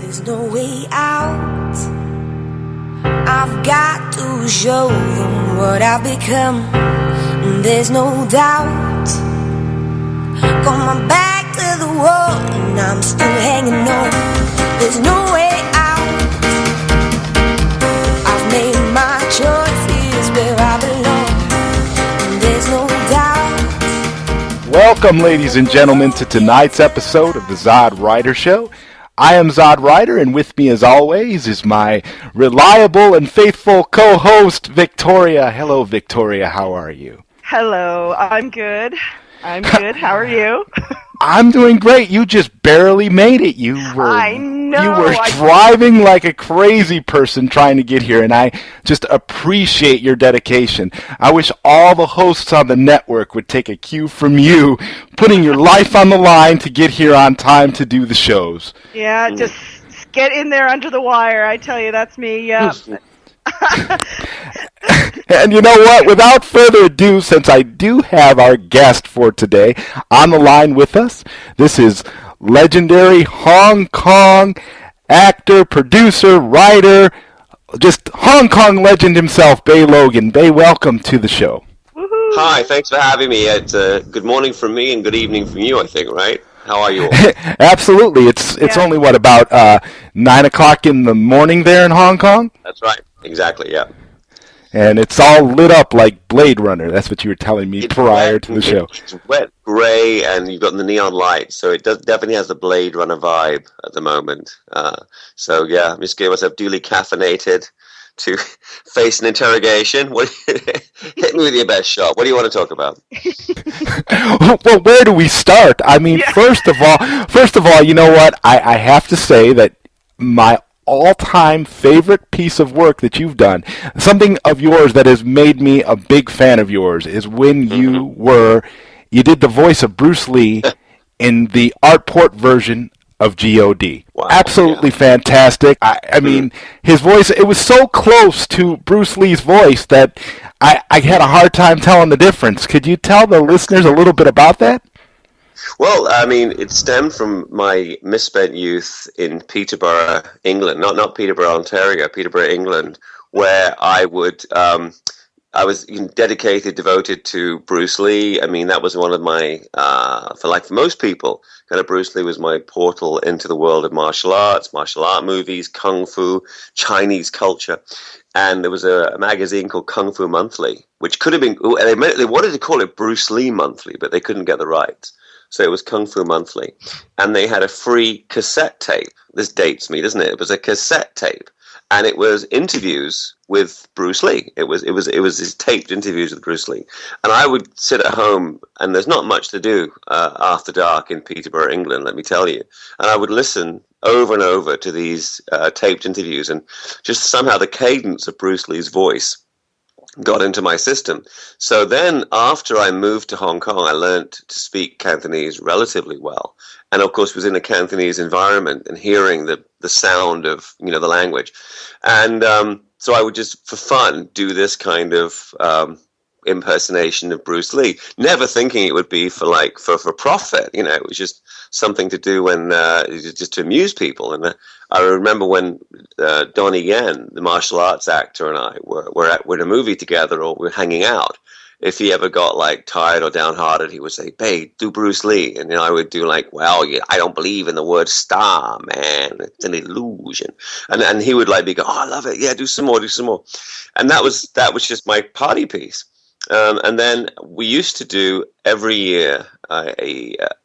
There's no way out. I've got to show them what I've become. There's no doubt. Got my back to the wall and I'm still hanging on. There's no way out. I've made my choice. Here's where I belong. There's no doubt. Welcome, ladies and gentlemen, to tonight's episode of the ZodWriter Show. I am ZodWriter, and with me, as always, is my reliable and faithful co-host, Victoria. Hello, Victoria. How are you? Hello. I'm good. How are you? I'm doing great. You just barely made it. I know. You were driving like a crazy person trying to get here, and I just appreciate your dedication. I wish all the hosts on the network would take a cue from you, putting your life on the line to get here on time to do the shows. Yeah, just get in there under the wire. I tell you, that's me. Yeah. And you know what? Without further ado, since I do have our guest for today on the line with us, this is legendary Hong Kong actor, producer, writer, just Hong Kong legend himself, Bey Logan. Bey, welcome to the show. Woohoo. Hi, thanks for having me. It's good morning from me and good evening from you, I think, right? How are you all? Absolutely. It's only, about 9 o'clock in the morning there in Hong Kong? That's right. Exactly, yeah. And it's all lit up like Blade Runner. That's what you were telling me prior to the show. It's wet, grey, and you've got the neon lights, so it definitely has the Blade Runner vibe at the moment. So, yeah, I'm just getting myself duly caffeinated to face an interrogation. Hit me with your best shot. What do you want to talk about? Well, where do we start? I mean, first of all, you know what? I have to say that my all-time favorite piece of work that you've done, something of yours that has made me a big fan of yours, is when you did the voice of Bruce Lee in the art port version of G.O.D. Wow, absolutely fantastic. I mean, his voice, it was so close to Bruce Lee's voice that I had a hard time telling the difference. Could you tell the listeners a little bit about that? Well, I mean, it stemmed from my misspent youth in Peterborough, England. Not Peterborough, Ontario, Peterborough, England, where I was dedicated, devoted to Bruce Lee. I mean, that was one of my, for most people, kind of Bruce Lee was my portal into the world of martial arts, martial art movies, kung fu, Chinese culture. And there was a magazine called Kung Fu Monthly, which could have been, they wanted to call it Bruce Lee Monthly, but they couldn't get the rights. So it was Kung Fu Monthly. And they had a free cassette tape. This dates me, doesn't it? It was a cassette tape. And it was interviews with Bruce Lee. It was his taped interviews with Bruce Lee. And I would sit at home, and there's not much to do after dark in Peterborough, England, let me tell you. And I would listen over and over to these taped interviews, and just somehow the cadence of Bruce Lee's voice got into my system. So then after I moved to Hong Kong, I learned to speak Cantonese relatively well. And of course was in a Cantonese environment and hearing the sound of, the language. And so I would just, for fun, do this kind of impersonation of Bruce Lee, never thinking it would be for profit. It was just something to do when just to amuse people. And I remember when Donnie Yen, the martial arts actor, and I were in a movie together, or we were hanging out. If he ever got tired or downhearted, he would say, "Bey, do Bruce Lee," and I would do I don't believe in the word star, man. It's an illusion. And he would be go, "Oh, I love it. Yeah, do some more. And that was just my party piece. And then we used to do every year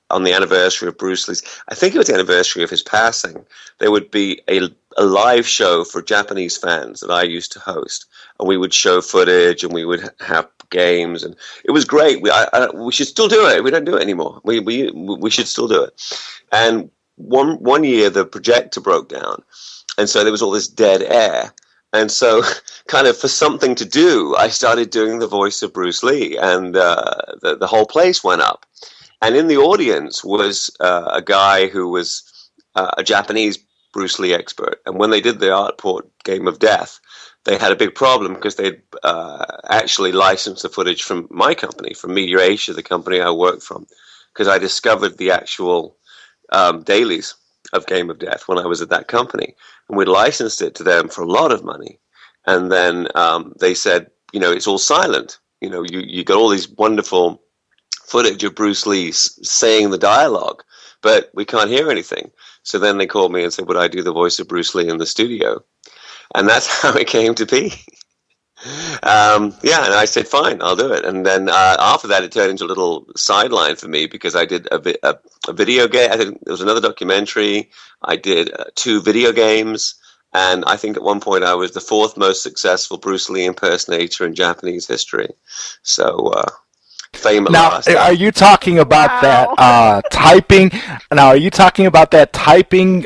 on the anniversary of Bruce Lee's, I think it was the anniversary of his passing, there would be a live show for Japanese fans that I used to host. And we would show footage, and we would have games, and it was great. We should still do it. We don't do it anymore. We should still do it. And one year the projector broke down, and so there was all this dead air. And so, kind of for something to do, I started doing the voice of Bruce Lee, and the whole place went up. And in the audience was a guy who was a Japanese Bruce Lee expert. And when they did the Art Port Game of Death, they had a big problem because they'd actually licensed the footage from my company, from Media Asia, the company I worked from, because I discovered the actual dailies of Game of Death when I was at that company, and we'd licensed it to them for a lot of money. And then they said, it's all silent. You got all these wonderful footage of Bruce Lee saying the dialogue, but we can't hear anything. So then they called me and said, would I do the voice of Bruce Lee in the studio? And that's how it came to be. And I said, fine, I'll do it. And then after that, it turned into a little sideline for me because I did a video game. There was another documentary. I did 2 video games. And I think at one point I was the 4th most successful Bruce Lee impersonator in Japanese history. So, fame at last. Now, are you talking about that typing? Now, are you talking about that typing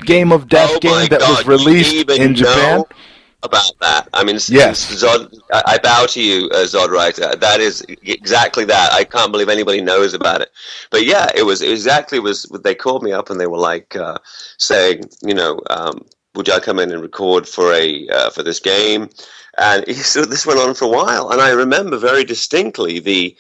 Game of Death game that was released in Japan? About that. I mean, yes. I bow to you, ZodWriter. That is exactly that. I can't believe anybody knows about it. But yeah, it was exactly they called me up and they were like saying, would I come in and record for this game? And so this went on for a while. And I remember very distinctly the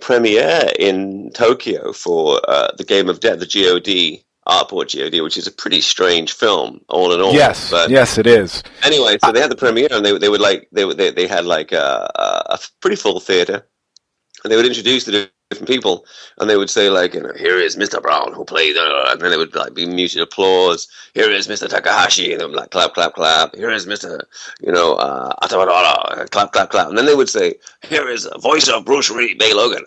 premiere in Tokyo for the Game of Death, the GOD, Artport GOD, which is a pretty strange film, all in all. Yes, yes, it is. Anyway, so they had the premiere, and they had like a pretty full theater, and they would introduce the different people, and they would say like, here is Mr. Brown who played, and then it would like be muted applause. Here is Mr. Takahashi, and they would like clap, clap, clap. Here is Mr. Atamadara, clap, clap, clap, and then they would say, here is a voice of Bruce Lee, Bey Logan.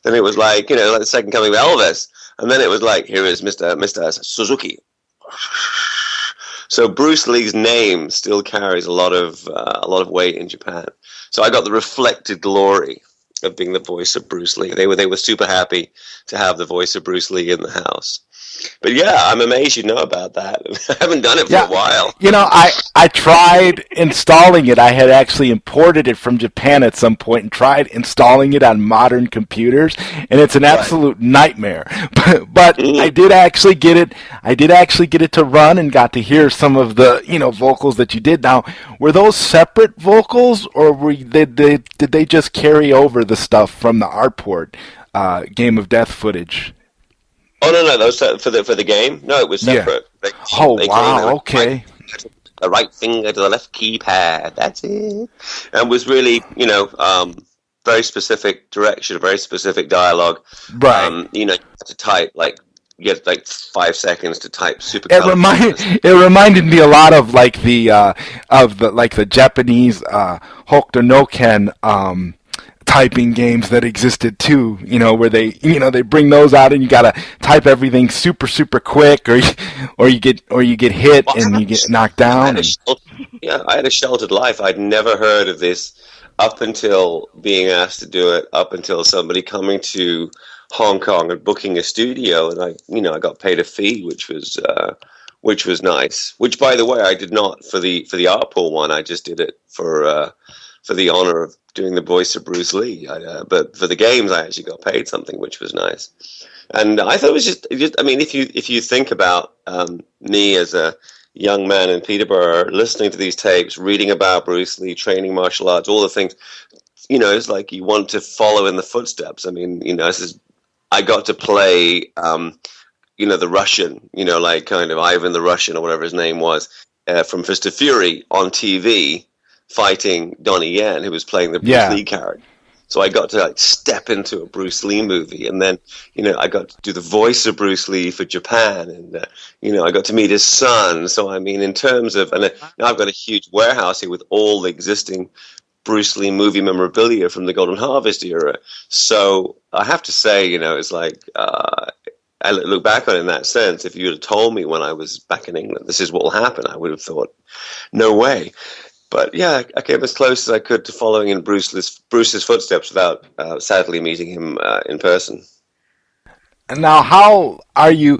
Then it was like, like the second coming of Elvis. And then it was like, here is Mr. Suzuki. So Bruce Lee's name still carries a lot of weight in Japan. So I got the reflected glory of being the voice of Bruce Lee. They were super happy to have the voice of Bruce Lee in the house. But yeah, I'm amazed you know about that. I haven't done it for a while. I tried installing it. I had actually imported it from Japan at some point and tried installing it on modern computers, and it's an absolute nightmare. But I did actually get it. I did actually get it to run and got to hear some of the vocals that you did. Now, were those separate vocals, or did they just carry over the stuff from the Artport Game of Death footage? Oh no, that was for the game. No, it was separate. Yeah. Okay. The right finger to the left keypad. That's it. And was really, very specific direction, very specific dialogue. Right. You had to type you had like 5 seconds to type super. It reminded me a lot of like the Japanese Hokuto no Ken typing games that existed too, where they bring those out and you gotta type everything super quick, or you get hit and you get knocked down. I had a sheltered life. I'd never heard of this up until being asked to do it. Up until somebody coming to Hong Kong and booking a studio, and I got paid a fee, which was nice. Which, by the way, I did not for the Artpool one. I just did it for the honor of doing the voice of Bruce Lee. But for the games, I actually got paid something, which was nice. And I thought it was just I mean, if you think about me as a young man in Peterborough, listening to these tapes, reading about Bruce Lee, training martial arts, all the things, it's like you want to follow in the footsteps. I mean, I got to play, the Russian, like kind of Ivan the Russian or whatever his name was, from Fist of Fury on TV, fighting Donnie Yen, who was playing the Bruce Lee character. So I got to step into a Bruce Lee movie, and then I got to do the voice of Bruce Lee for Japan, and I got to meet his son. So I mean, in terms of, and now I've got a huge warehouse here with all the existing Bruce Lee movie memorabilia from the Golden Harvest era. So I have to say, it's like I look back on it in that sense. If you had told me when I was back in England, this is what will happen, I would have thought, no way. But yeah, I came as close as I could to following in Bruce's footsteps without sadly meeting him in person. And now, how are you?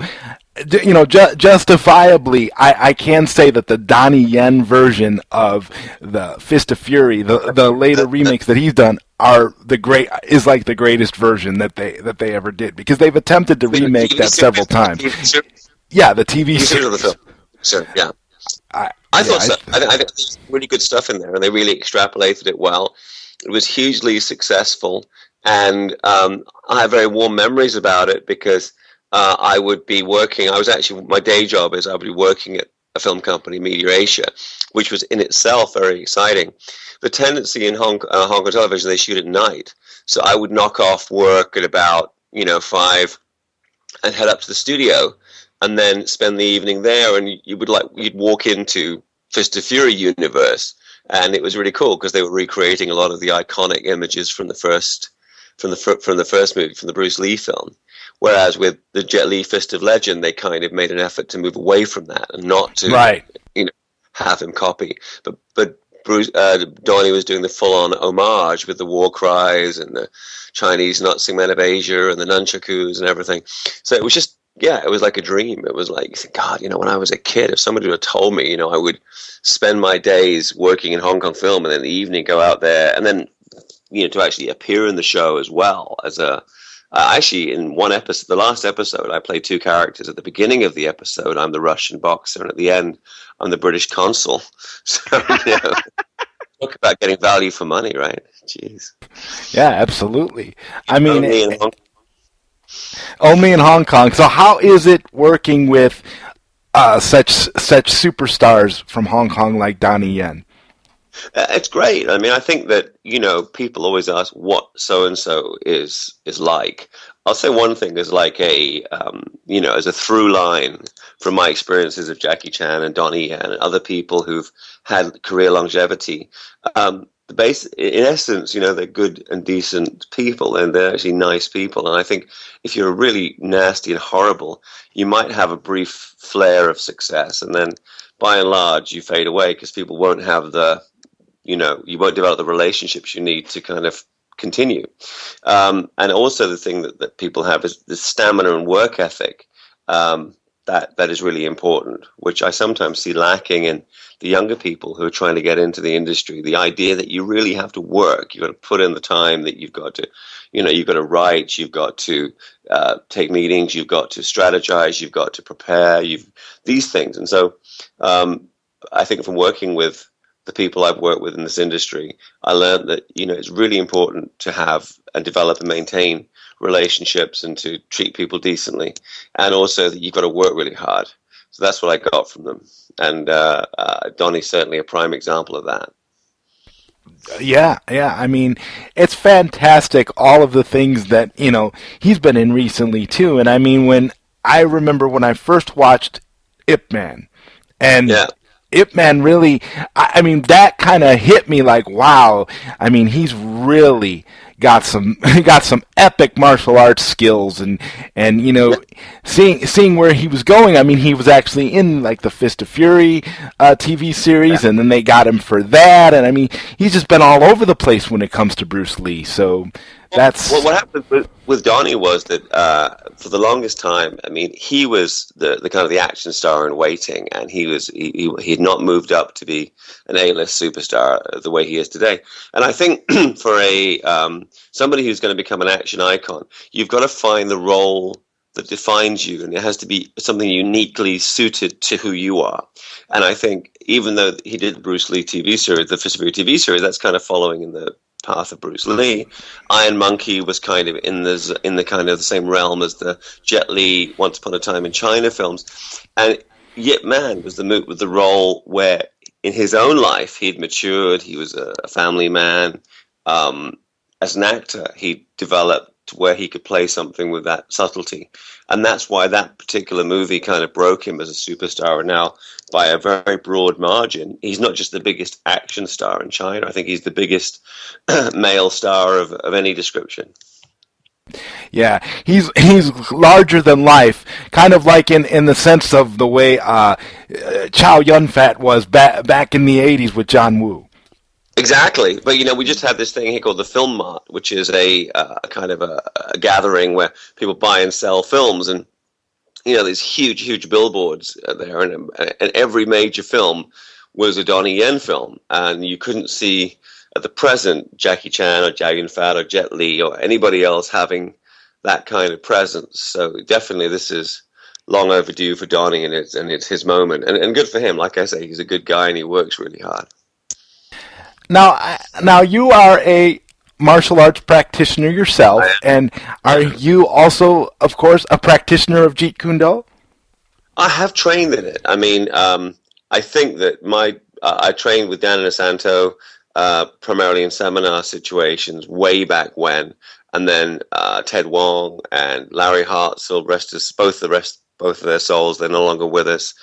Justifiably, I can say that the Donnie Yen version of the Fist of Fury, the later remakes that he's done, is like the greatest version that they ever did, because they've attempted to remake that several times. Yeah, the TV series. Sure, yeah. I thought so. I think there's really good stuff in there, and they really extrapolated it well. It was hugely successful, and I have very warm memories about it because I would be working. I was actually, my day job is I would be working at a film company, Media Asia, which was in itself very exciting. The tendency in Hong Kong television, they shoot at night, so I would knock off work at about 5 and head up to the studio, and then spend the evening there. And you'd walk into Fist of Fury universe, and it was really cool because they were recreating a lot of the iconic images from the first movie, from the Bruce Lee film. Whereas with the Jet Li Fist of Legend, they kind of made an effort to move away from that and not to have him copy. But Bruce Donnie was doing the full-on homage with the war cries and the Chinese Nazi men of Asia and the nunchakus and everything. So it was just, it was like a dream. It was like, God, when I was a kid, if somebody would have told me, I would spend my days working in Hong Kong film and then in the evening go out there and then, to actually appear in the show as well as a... actually, in one episode, the last episode, I played two characters. At the beginning of the episode, I'm the Russian boxer, and at the end, I'm the British consul. So, talk about getting value for money, right? Jeez. Yeah, absolutely. I mean, only in Hong Kong. So, how is it working with such superstars from Hong Kong like Donnie Yen? It's great. I mean, I think that, people always ask what so-and-so is like. I'll say one thing is like as a through line from my experiences of Jackie Chan and Donnie Yen and other people who've had career longevity. In essence, they're good and decent people, and they're actually nice people. And I think if you're really nasty and horrible, you might have a brief flare of success, and then by and large, you fade away because people won't have you won't develop the relationships you need to kind of continue. And also the thing that people have is the stamina and work ethic that is really important, which I sometimes see lacking in the younger people who are trying to get into the industry. The idea that you really have to work, you've got to put in the time, that you've got to, you've got to write, you've got to take meetings, you've got to strategize, you've got to prepare, these things. And so I think from working with the people I've worked with in this industry, I learned that, it's really important to have and develop and maintain relationships and to treat people decently. And also that you've got to work really hard. So that's what I got from them. And Donnie's certainly a prime example of that. Yeah. I mean, it's fantastic, all of the things that, he's been in recently, too. And I mean, I remember when I first watched Ip Man, and Ip Man really, I mean, that kind of hit me like, wow. I mean, he's really got some epic martial arts skills, and seeing where he was going. I mean, he was actually in like the Fist of Fury TV series, and then they got him for that. And I mean, he's just been all over the place when it comes to Bruce Lee. So that's what happened with Donnie was that for the longest time, I mean, he was the kind of the action star in waiting, and he had not moved up to be an A-list superstar the way he is today. And I think for somebody who's going to become an action icon, you've got to find the role that defines you, and it has to be something uniquely suited to who you are. And I think even though he did the Bruce Lee TV series, the Fist of Fury TV series, that's kind of following in the path of Bruce Lee. Iron Monkey was kind of in the kind of the same realm as the Jet Li Once Upon a Time in China films. And Yip Man was the role where in his own life he'd matured, he was a family man. As an actor, he developed to where he could play something with that subtlety. And that's why that particular movie kind of broke him as a superstar. And now, by a very broad margin, he's not just the biggest action star in China. I think he's the biggest male star of any description. Yeah, he's larger than life, kind of like in the sense of the way Chow Yun-Fat was back in the 80s with John Woo. Exactly. But, we just had this thing here called the Film Mart, which is a kind of a gathering where people buy and sell films. And, there's huge billboards there. And every major film was a Donnie Yen film. And you couldn't see, at the present, Jackie Chan or Chow Yun-Fat or Jet Li or anybody else having that kind of presence. So definitely this is long overdue for Donnie, and it's his moment. And good for him. Like I say, he's a good guy and he works really hard. Now you are a martial arts practitioner yourself, and are you also, of course, a practitioner of Jeet Kune Do? I have trained in it. I mean, I think that I trained with Dan Inosanto primarily in seminar situations way back when, and then Ted Wong and Larry Hartsell, both of their souls, they're no longer with us.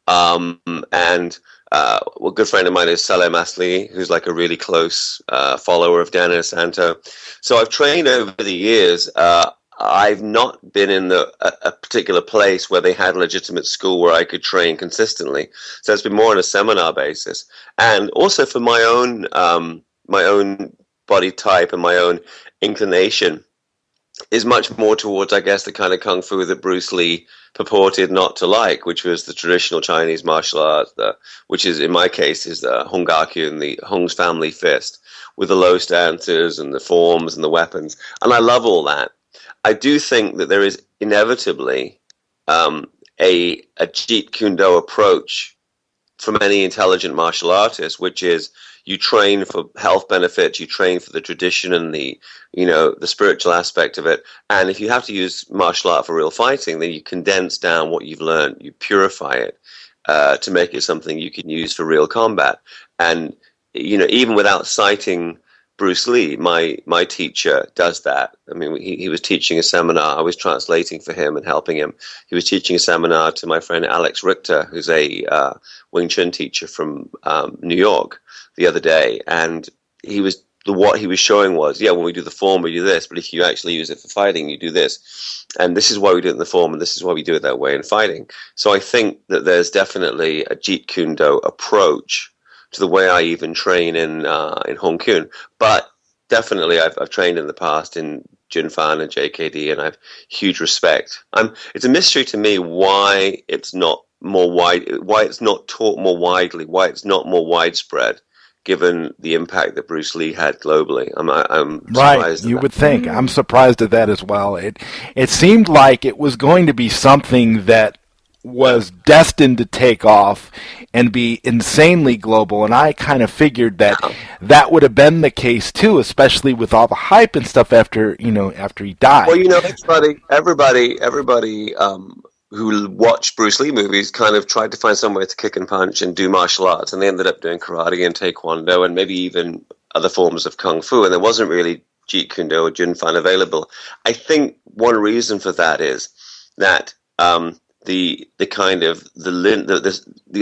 And a good friend of mine is Saleh Masli, who's like a really close follower of Dan Inosanto. So I've trained over the years. I've not been in a particular place where they had a legitimate school where I could train consistently. So it's been more on a seminar basis, and also for my own body type and my own inclination is much more towards, I guess, the kind of kung fu that Bruce Lee purported not to like, which was the traditional Chinese martial arts, which is, in my case, is the Hung Ga-kyu and the Hung's family fist, with the low stances and the forms and the weapons. And I love all that. I do think that there is inevitably a Jeet Kune Do approach from any intelligent martial artist, which is you train for health benefits, you train for the tradition and the spiritual aspect of it. And if you have to use martial art for real fighting, then you condense down what you've learned, you purify it to make it something you can use for real combat. And even without citing Bruce Lee, my teacher, does that. I mean, he was teaching a seminar. I was translating for him and helping him. He was teaching a seminar to my friend Alex Richter, who's a Wing Chun teacher from New York, the other day. And what he was showing was, when we do the form, we do this. But if you actually use it for fighting, you do this. And this is why we do it in the form, and this is why we do it that way in fighting. So I think that there's definitely a Jeet Kune Do approach to the way I even train in Hong Kong. But definitely I've trained in the past in Jun Fan and JKD, and I have huge respect. It's a mystery to me why it's not why it's not taught more widely, why it's not more widespread, given the impact that Bruce Lee had globally. I'm surprised. Right, you would think. I'm surprised at that as well. It seemed like it was going to be something that was destined to take off and be insanely global, and I kind of figured that would have been the case too, especially with all the hype and stuff after he died. Well, everybody who watched Bruce Lee movies kind of tried to find some way to kick and punch and do martial arts, and they ended up doing karate and taekwondo and maybe even other forms of kung fu, and there wasn't really Jeet Kune Do or Jun Fan available. I think one reason for that is that the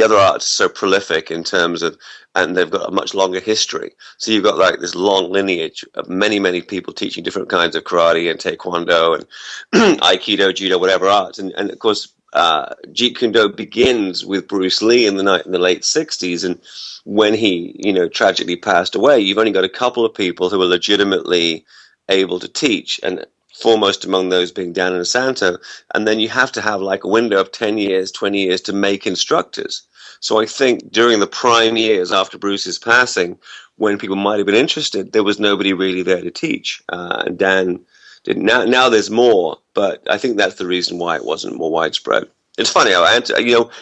other arts are so prolific in terms of, and they've got a much longer history. So you've got like this long lineage of many people teaching different kinds of karate and taekwondo and aikido, judo, whatever arts. And of course, Jeet Kune Do begins with Bruce Lee in the late 60s, and when he tragically passed away, you've only got a couple of people who are legitimately able to teach, and foremost among those being Dan Inosanto, and then you have to have like a window of 10 years, 20 years to make instructors. So I think during the prime years after Bruce's passing, when people might have been interested, there was nobody really there to teach. And Dan didn't. Now there's more, but I think that's the reason why it wasn't more widespread. It's funny,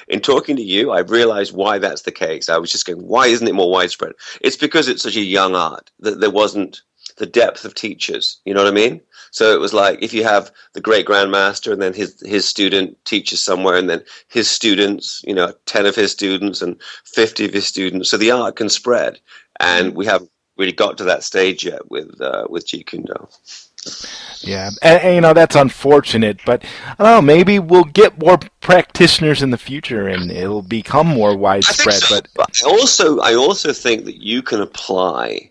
in talking to you, I've realized why that's the case. I was just going, why isn't it more widespread? It's because it's such a young art that there wasn't the depth of teachers. You know what I mean? So it was like if you have the great grandmaster and then his student teaches somewhere, and then his students, 10 of his students and 50 of his students. So the art can spread, and we haven't really got to that stage yet with Jeet Kune Do. Yeah, and that's unfortunate, but I don't know, maybe we'll get more practitioners in the future and it'll become more widespread. I think so. But I also think that you can apply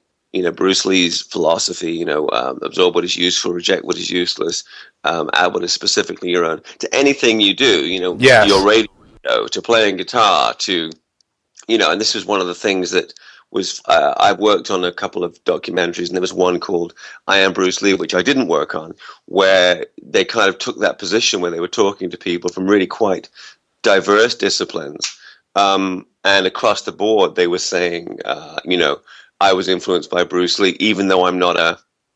Bruce Lee's philosophy, absorb what is useful, reject what is useless, add what is specifically your own, to anything you do, Yes. Your radio, to playing guitar, to, and this was one of the things that was, I worked on a couple of documentaries, and there was one called I Am Bruce Lee, which I didn't work on, where they kind of took that position where they were talking to people from really quite diverse disciplines, and across the board they were saying, I was influenced by Bruce Lee, even though I'm not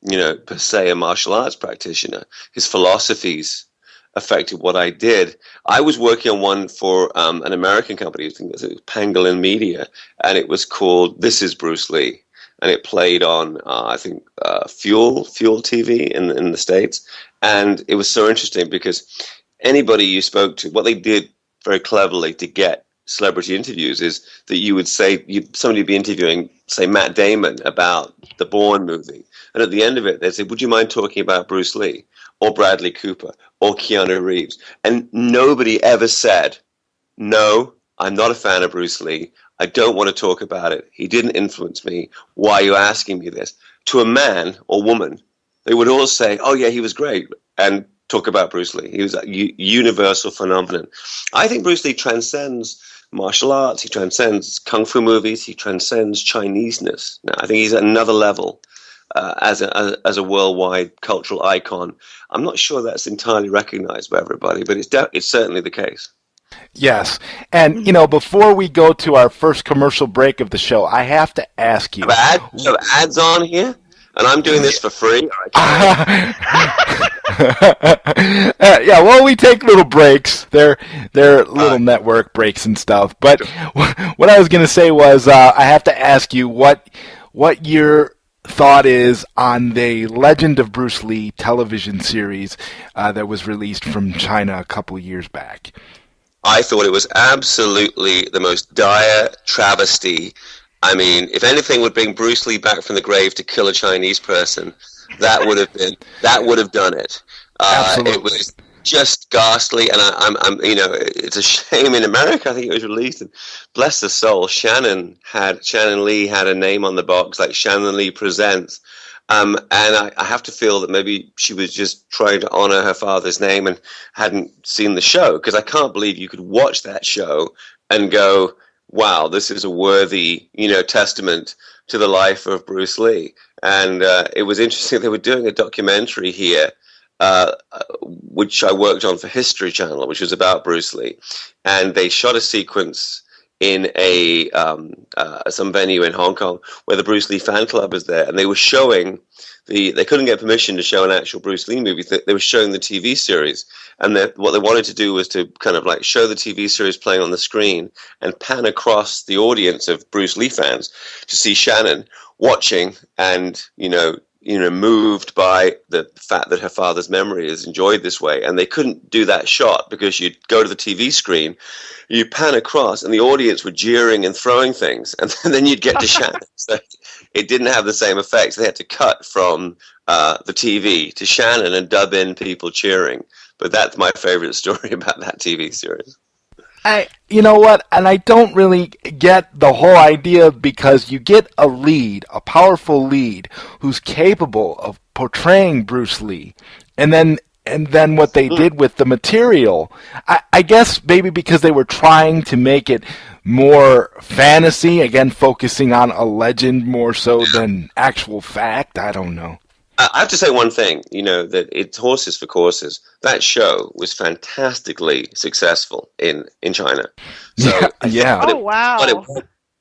per se a martial arts practitioner. His philosophies affected what I did. I was working on one for an American company, I think it was Pangolin Media, and it was called This is Bruce Lee. and it played on, I think, Fuel TV in the States. And it was so interesting because anybody you spoke to, what they did very cleverly to get celebrity interviews is that you would say, somebody would be interviewing, say, Matt Damon about the Bourne movie. And at the end of it, they'd say, would you mind talking about Bruce Lee or Bradley Cooper or Keanu Reeves? And nobody ever said, no, I'm not a fan of Bruce Lee. I don't want to talk about it. He didn't influence me. Why are you asking me this? To a man or woman, they would all say, oh, yeah, he was great, and talk about Bruce Lee. He was a universal phenomenon. I think Bruce Lee transcends martial arts. He transcends kung fu movies. He transcends Chineseness. Now, I think he's at another level as a worldwide cultural icon. I'm not sure that's entirely recognized by everybody, but it's certainly the case. Yes. And, before we go to our first commercial break of the show, I have to ask you. So ads on here? And I'm doing this for free? Yeah, well, we take little breaks. They're little network breaks and stuff. But what I was going to say was I have to ask you what your thought is on the Legend of Bruce Lee television series that was released from China a couple years back. I thought it was absolutely the most dire travesty. I mean, if anything would bring Bruce Lee back from the grave to kill a Chinese person, that would have done it. Absolutely. It was just ghastly, and it's a shame in America. I think it was released, and bless the soul, Shannon Lee had a name on the box like Shannon Lee Presents. And I have to feel that maybe she was just trying to honor her father's name and hadn't seen the show, because I can't believe you could watch that show and go, wow, this is a worthy, testament to the life of Bruce Lee. And it was interesting. They were doing a documentary here, which I worked on for History Channel, which was about Bruce Lee. And they shot a sequence in some venue in Hong Kong where the Bruce Lee fan club was there, and they were showing they couldn't get permission to show an actual Bruce Lee movie. They were showing the TV series, and what they wanted to do was to kind of like show the TV series playing on the screen and pan across the audience of Bruce Lee fans to see Shannon watching and moved by the fact that her father's memory is enjoyed this way. And they couldn't do that shot because you'd go to the TV screen, you pan across, and the audience were jeering and throwing things, and then you'd get to Shannon. So it didn't have the same effect. They had to cut from the TV to Shannon and dub in people cheering. But that's my favorite story about that TV series. You know what? And I don't really get the whole idea, because you get a powerful lead who's capable of portraying Bruce Lee, and then what they did with the material, I guess maybe because they were trying to make it more fantasy, again focusing on a legend more so than actual fact. I don't know. I have to say one thing, that it's horses for courses. That show was fantastically successful in China. So yeah. Oh, wow.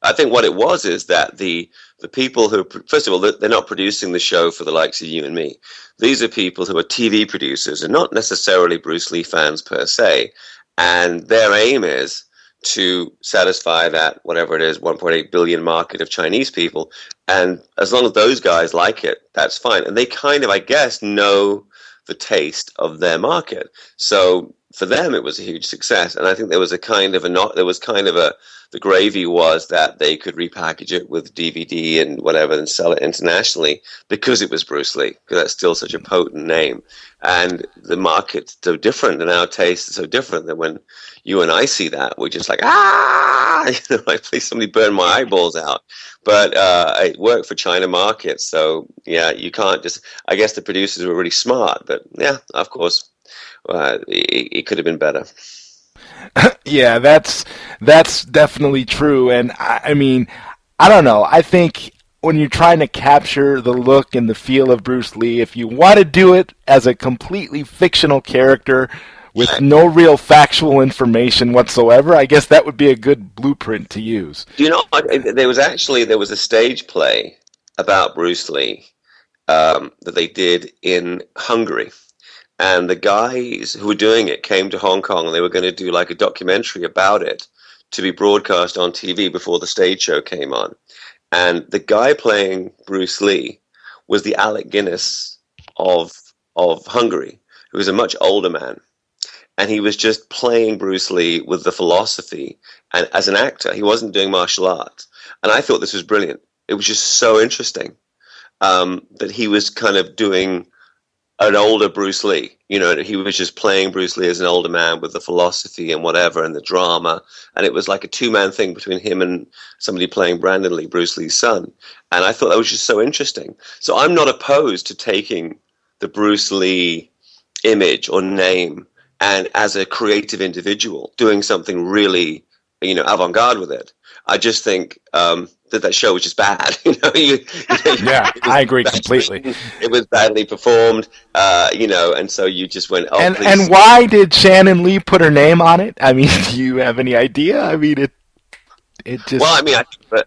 I think what it was is that the people who, first of all, they're not producing the show for the likes of you and me. These are people who are TV producers and not necessarily Bruce Lee fans per se. And their aim is to satisfy that, whatever it is, 1.8 billion market of Chinese people. And as long as those guys like it, that's fine. And they kind of, I guess, know the taste of their market. So for them, it was a huge success. And I think the gravy was that they could repackage it with DVD and whatever and sell it internationally because it was Bruce Lee, because that's still such a potent name. And the market's so different, and our taste is so different that when you and I see that, we're just like, like, please somebody burn my eyeballs out. But it worked for China markets. So, yeah, you can't just, I guess the producers were really smart, but yeah, of course, it could have been better. Yeah, that's definitely true. And I mean, I don't know. I think when you're trying to capture the look and the feel of Bruce Lee, if you want to do it as a completely fictional character with no real factual information whatsoever, I guess that would be a good blueprint to use. Do you know, there was a stage play about Bruce Lee that they did in Hungary. And the guys who were doing it came to Hong Kong, and they were going to do like a documentary about it to be broadcast on TV before the stage show came on. And the guy playing Bruce Lee was the Alec Guinness of Hungary, who was a much older man. And he was just playing Bruce Lee with the philosophy. And as an actor, he wasn't doing martial arts. And I thought this was brilliant. It was just so interesting that he was kind of doing an older Bruce Lee. You know, he was just playing Bruce Lee as an older man with the philosophy and whatever and the drama. And it was like a two-man thing between him and somebody playing Brandon Lee, Bruce Lee's son. And I thought that was just so interesting. So I'm not opposed to taking the Bruce Lee image or name and as a creative individual doing something really, you know, avant-garde with it. I just think that show was just bad. Yeah, I agree completely. It was badly performed, and so you just went, oh, please. And why did Shannon Lee put her name on it? I mean, do you have any idea? I mean, it just... Well, I mean,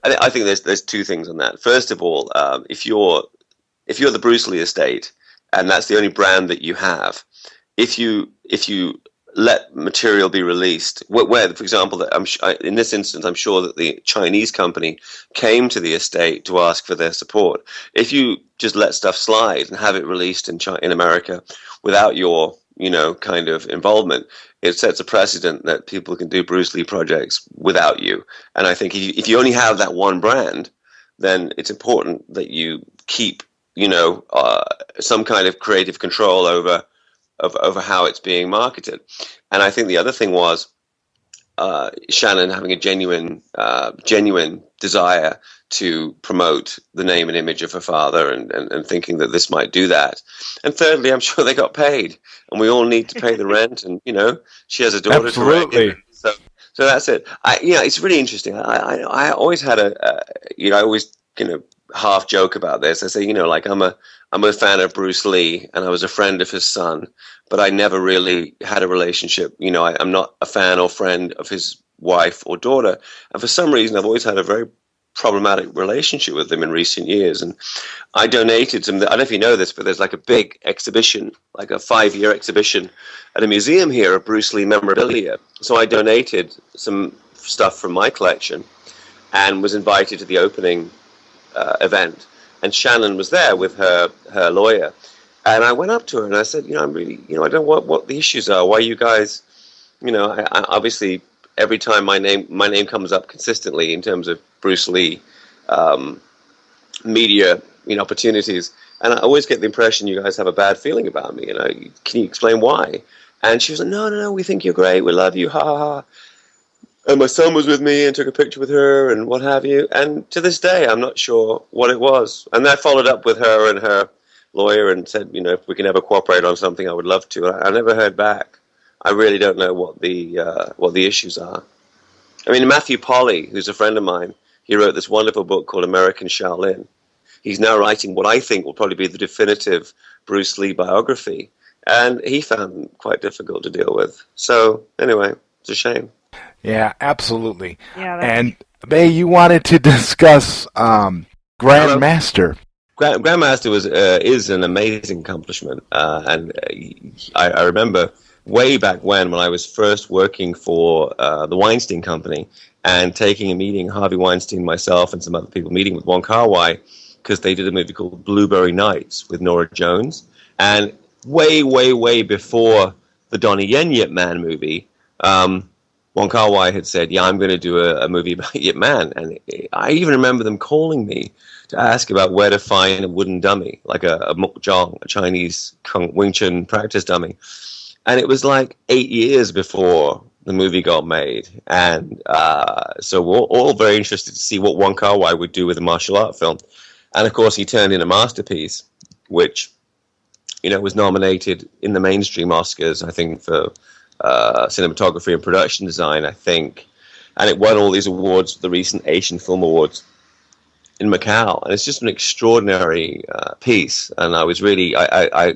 I think there's two things on that. First of all, if you're the Bruce Lee estate, and that's the only brand that you have, if you let material be released, where for example, in this instance, I'm sure that the Chinese company came to the estate to ask for their support. If you just let stuff slide and have it released in America without your, kind of involvement, it sets a precedent that people can do Bruce Lee projects without you. And I think if you only have that one brand, then it's important that you keep, some kind of creative control over how it's being marketed. And I think the other thing was Shannon having a genuine desire to promote the name and image of her father and thinking that this might do that. And thirdly, I'm sure they got paid, and we all need to pay the rent, and she has a daughter. Absolutely. So that's it. It's really interesting. I always had I always half joke about this. I say, I'm a fan of Bruce Lee, and I was a friend of his son, but I never really had a relationship. I'm not a fan or friend of his wife or daughter. And for some reason, I've always had a very problematic relationship with them in recent years. And I donated some, I don't know if you know this, but there's like a big exhibition, like a 5-year exhibition at a museum here of Bruce Lee memorabilia. So I donated some stuff from my collection and was invited to the opening event. And Shannon was there with her lawyer. And I went up to her and I said, I'm really, I don't know what the issues are. Why you guys, I obviously every time my name comes up consistently in terms of Bruce Lee media, opportunities. And I always get the impression you guys have a bad feeling about me. Can you explain why? And she was like, no, we think you're great. We love you. Ha ha ha. And my son was with me and took a picture with her and what have you. And to this day, I'm not sure what it was. And I followed up with her and her lawyer and said, if we can ever cooperate on something, I would love to. I never heard back. I really don't know what the issues are. I mean, Matthew Polly, who's a friend of mine, he wrote this wonderful book called American Shaolin. He's now writing what I think will probably be the definitive Bruce Lee biography. And he found it quite difficult to deal with. So anyway, it's a shame. Yeah, absolutely. Yeah, and Bey, you wanted to discuss Grandmaster. Grandmaster is an amazing accomplishment, and I remember way back when I was first working for the Weinstein Company and taking a meeting, Harvey Weinstein, myself, and some other people meeting with Wong Kar-wai because they did a movie called Blueberry Nights with Nora Jones, and way before the Donnie Yen Yip Man movie. Wong Kar-wai had said, I'm going to do a movie about Yip Man. And I even remember them calling me to ask about where to find a wooden dummy, like a mukjong, a Chinese Wing Chun practice dummy. And it was like 8 years before the movie got made. And so we're all very interested to see what Wong Kar-wai would do with a martial art film. And, of course, he turned in a masterpiece, which, was nominated in the mainstream Oscars, I think, for cinematography and production design, I think, and it won all these awards, the recent Asian Film Awards in Macau, and it's just an extraordinary piece. And I was really, I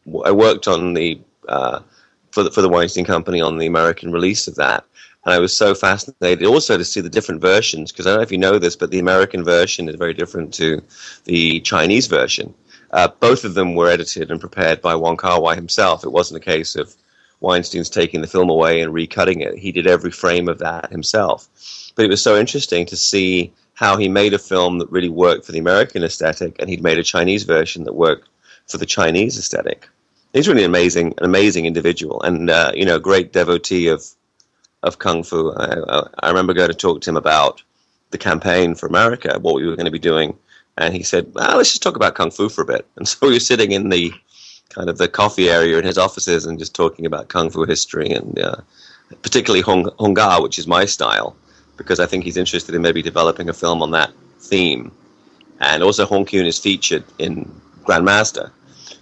worked on the for the Weinstein Company on the American release of that, and I was so fascinated also to see the different versions, because I don't know if you know this, but the American version is very different to the Chinese version. Both of them were edited and prepared by Wong Kar-wai himself. It wasn't a case of Weinstein's taking the film away and recutting it. He did every frame of that himself. But it was so interesting to see how he made a film that really worked for the American aesthetic, and he'd made a Chinese version that worked for the Chinese aesthetic. He's really an amazing individual, and great devotee of Kung Fu. I remember going to talk to him about the campaign for America, what we were going to be doing, and he said, well, let's just talk about Kung Fu for a bit. And so we were sitting in the kind of the coffee area in his offices and just talking about Kung Fu history, and particularly Hung Gar, which is my style, because I think he's interested in maybe developing a film on that theme. And also Hong Kyun is featured in Grandmaster.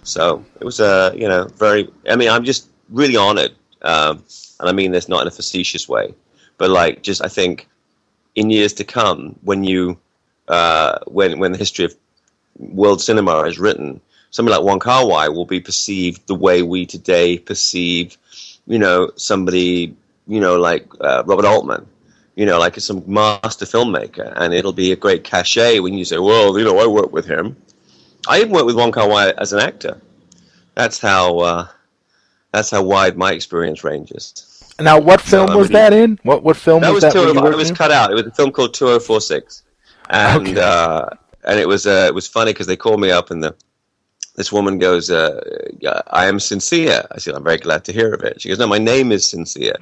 So it was I'm just really honored, and I mean this not in a facetious way, but I think in years to come, when when the history of world cinema is written, somebody like Wong Kar-wai will be perceived the way we today perceive, somebody, like Robert Altman, like some master filmmaker, and it'll be a great cachet when you say, well, I worked with him. I even worked with Wong Kar-wai as an actor. That's how wide my experience ranges. Now, what film was that in? What film was that? It was cut out. It was a film called 2046, and and it was funny because they called me up and this woman goes, I am Sincere. I said, I'm very glad to hear of it. She goes, no, my name is Sincere.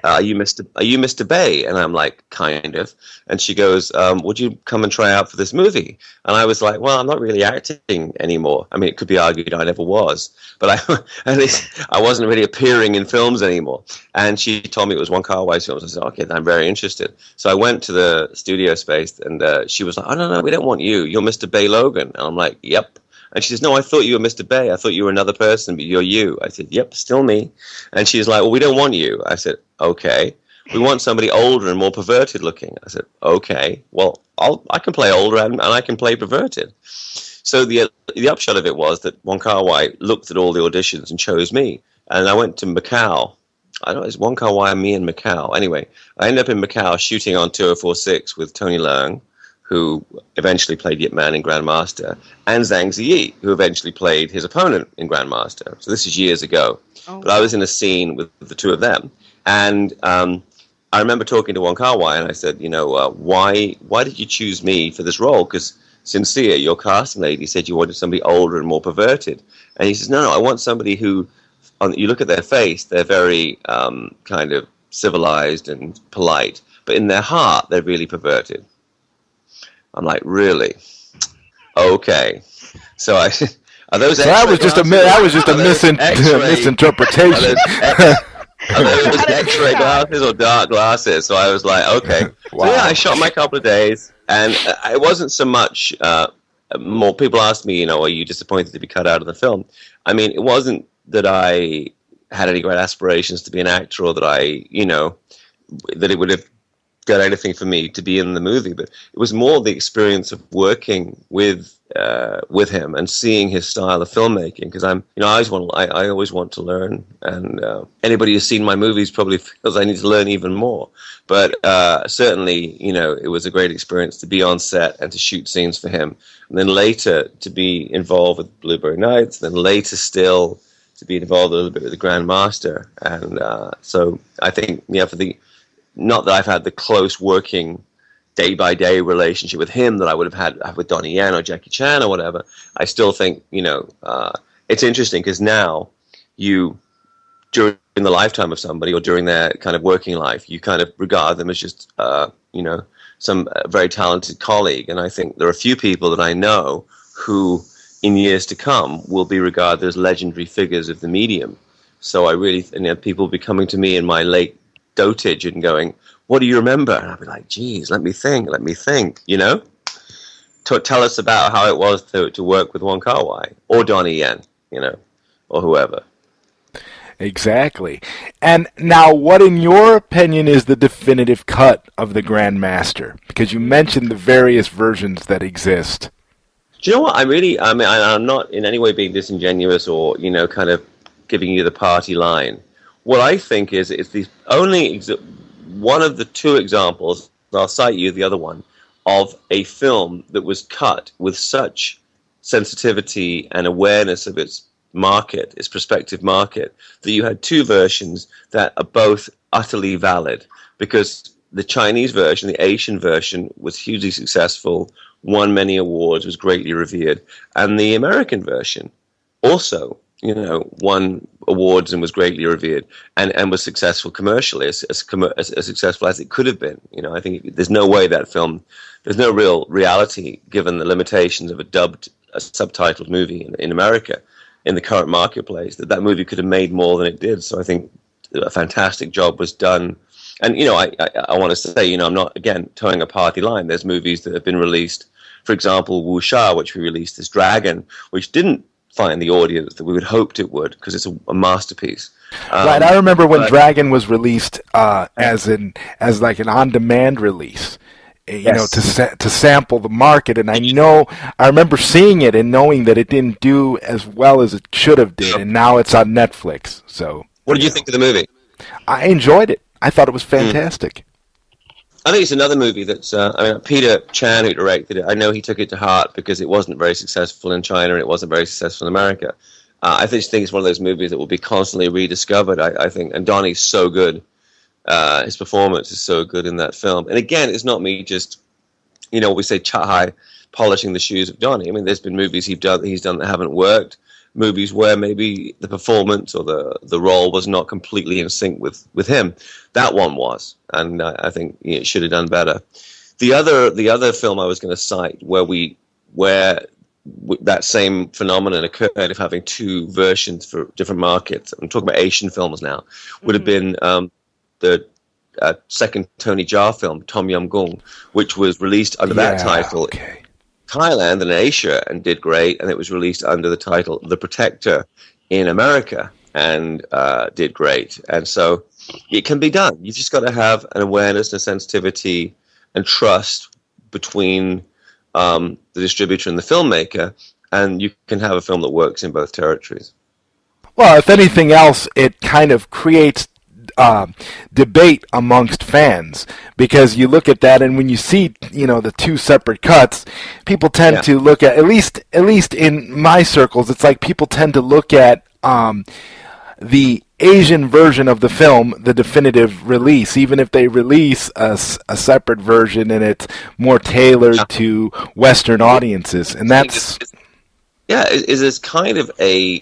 Are you Mr. Bey? And I'm like, kind of. And she goes, would you come and try out for this movie? And I was like, well, I'm not really acting anymore. I mean, it could be argued I never was, but at least I wasn't really appearing in films anymore. And she told me it was Wong Kar-wai's films. I said, okay, then I'm very interested. So I went to the studio space, and she was like, oh, no, we don't want you. You're Mr. Bey Logan. And I'm like, yep. And she says, no, I thought you were Mr. Bey. I thought you were another person, but you're you. I said, yep, still me. And she's like, well, we don't want you. I said, okay. We want somebody older and more perverted looking. I said, okay. Well, I can play older and I can play perverted. So the upshot of it was that Wong Kar-wai looked at all the auditions and chose me. And I went to Macau. I don't know, it's Wong Kar-wai and me in Macau. Anyway, I ended up in Macau shooting on 2046 with Tony Leung, who eventually played Yip Man in Grandmaster, and Zhang Ziyi, who eventually played his opponent in Grandmaster. So this is years ago. Oh. But I was in a scene with the two of them. And I remember talking to Wong Kar-wai, and I said, why did you choose me for this role? Because Sincere, your casting lady, said you wanted somebody older and more perverted. And he says, no, I want somebody who, you look at their face, they're very kind of civilized and polite, but in their heart, they're really perverted. I'm like, really? Okay. So are those? So that was just a misinterpretation. Are those X-ray glasses or dark glasses? So I was like, okay. Wow. So yeah, I shot my couple of days, and it wasn't so much. More people asked me, are you disappointed to be cut out of the film? I mean, it wasn't that I had any great aspirations to be an actor, or that that it would have done anything for me to be in the movie, but it was more the experience of working with him and seeing his style of filmmaking. Because I always want to learn, and anybody who's seen my movies probably feels I need to learn even more. But certainly, it was a great experience to be on set and to shoot scenes for him, and then later to be involved with Blueberry Nights, and then later still to be involved a little bit with the Grandmaster. And so I think, not that I've had the close working day-by-day relationship with him that I would have had with Donnie Yen or Jackie Chan or whatever. I still think, it's interesting because now during the lifetime of somebody or during their kind of working life, you kind of regard them as just, some very talented colleague. And I think there are a few people that I know who, in years to come, will be regarded as legendary figures of the medium. So I really, people will be coming to me in my late dotage and going, what do you remember? And I'll be like, geez, let me think. Tell us about how it was to work with Wong Kar-wai or Donnie Yen, or whoever. Exactly. And now, what in your opinion is the definitive cut of the Grandmaster? Because you mentioned the various versions that exist. Do you know what? I'm not in any way being disingenuous or, kind of giving you the party line. What I think is it's the only one of the two examples, and I'll cite you the other one, of a film that was cut with such sensitivity and awareness of its market, its prospective market, that you had two versions that are both utterly valid. Because the Chinese version, the Asian version, was hugely successful, won many awards, was greatly revered, and the American version also, won awards and was greatly revered, and was successful commercially, as successful as it could have been. I think there's no way that film, there's no real reality given the limitations of a subtitled movie in America in the current marketplace, that movie could have made more than it did. So I think a fantastic job was done. And, I want to say, I'm not, again, towing a party line. There's movies that have been released, for example, Wuxia, which we released as Dragon, which didn't find the audience that we would hoped it would, because it's a masterpiece. Right, I remember when Dragon was released as like an on-demand release, Yes. to sample the market, and I remember seeing it and knowing that it didn't do as well as it should have did, and now it's on Netflix. So, what did you think of the movie? I enjoyed it. I thought it was fantastic. I think it's another movie that's, Peter Chan, who directed it, I know he took it to heart because it wasn't very successful in China and it wasn't very successful in America. I just think it's one of those movies that will be constantly rediscovered, I think. And Donnie's so good. His performance is so good in that film. And again, it's not me just, we say Chahai polishing the shoes of Donnie. I mean, there's been movies he's done that haven't worked. Movies where maybe the performance or the role was not completely in sync with him. That one was, and I think it should have done better. The other film I was going to cite where that same phenomenon occurred of having two versions for different markets. I'm talking about Asian films now. Would have been the second Tony Jaa film, Tom Yum Goong, which was released under that title. Okay. Thailand and Asia and did great, and it was released under the title The Protector in America and did great. And so it can be done. You've just got to have an awareness and a sensitivity and trust between the distributor and the filmmaker, and you can have a film that works in both territories. Well, if anything else, it kind of creates debate amongst fans, because you look at that, and when you see the two separate cuts, people tend to look at least in my circles, it's like people tend to look at the Asian version of the film, the definitive release, even if they release a separate version and it's more tailored to Western audiences, and that's is kind of a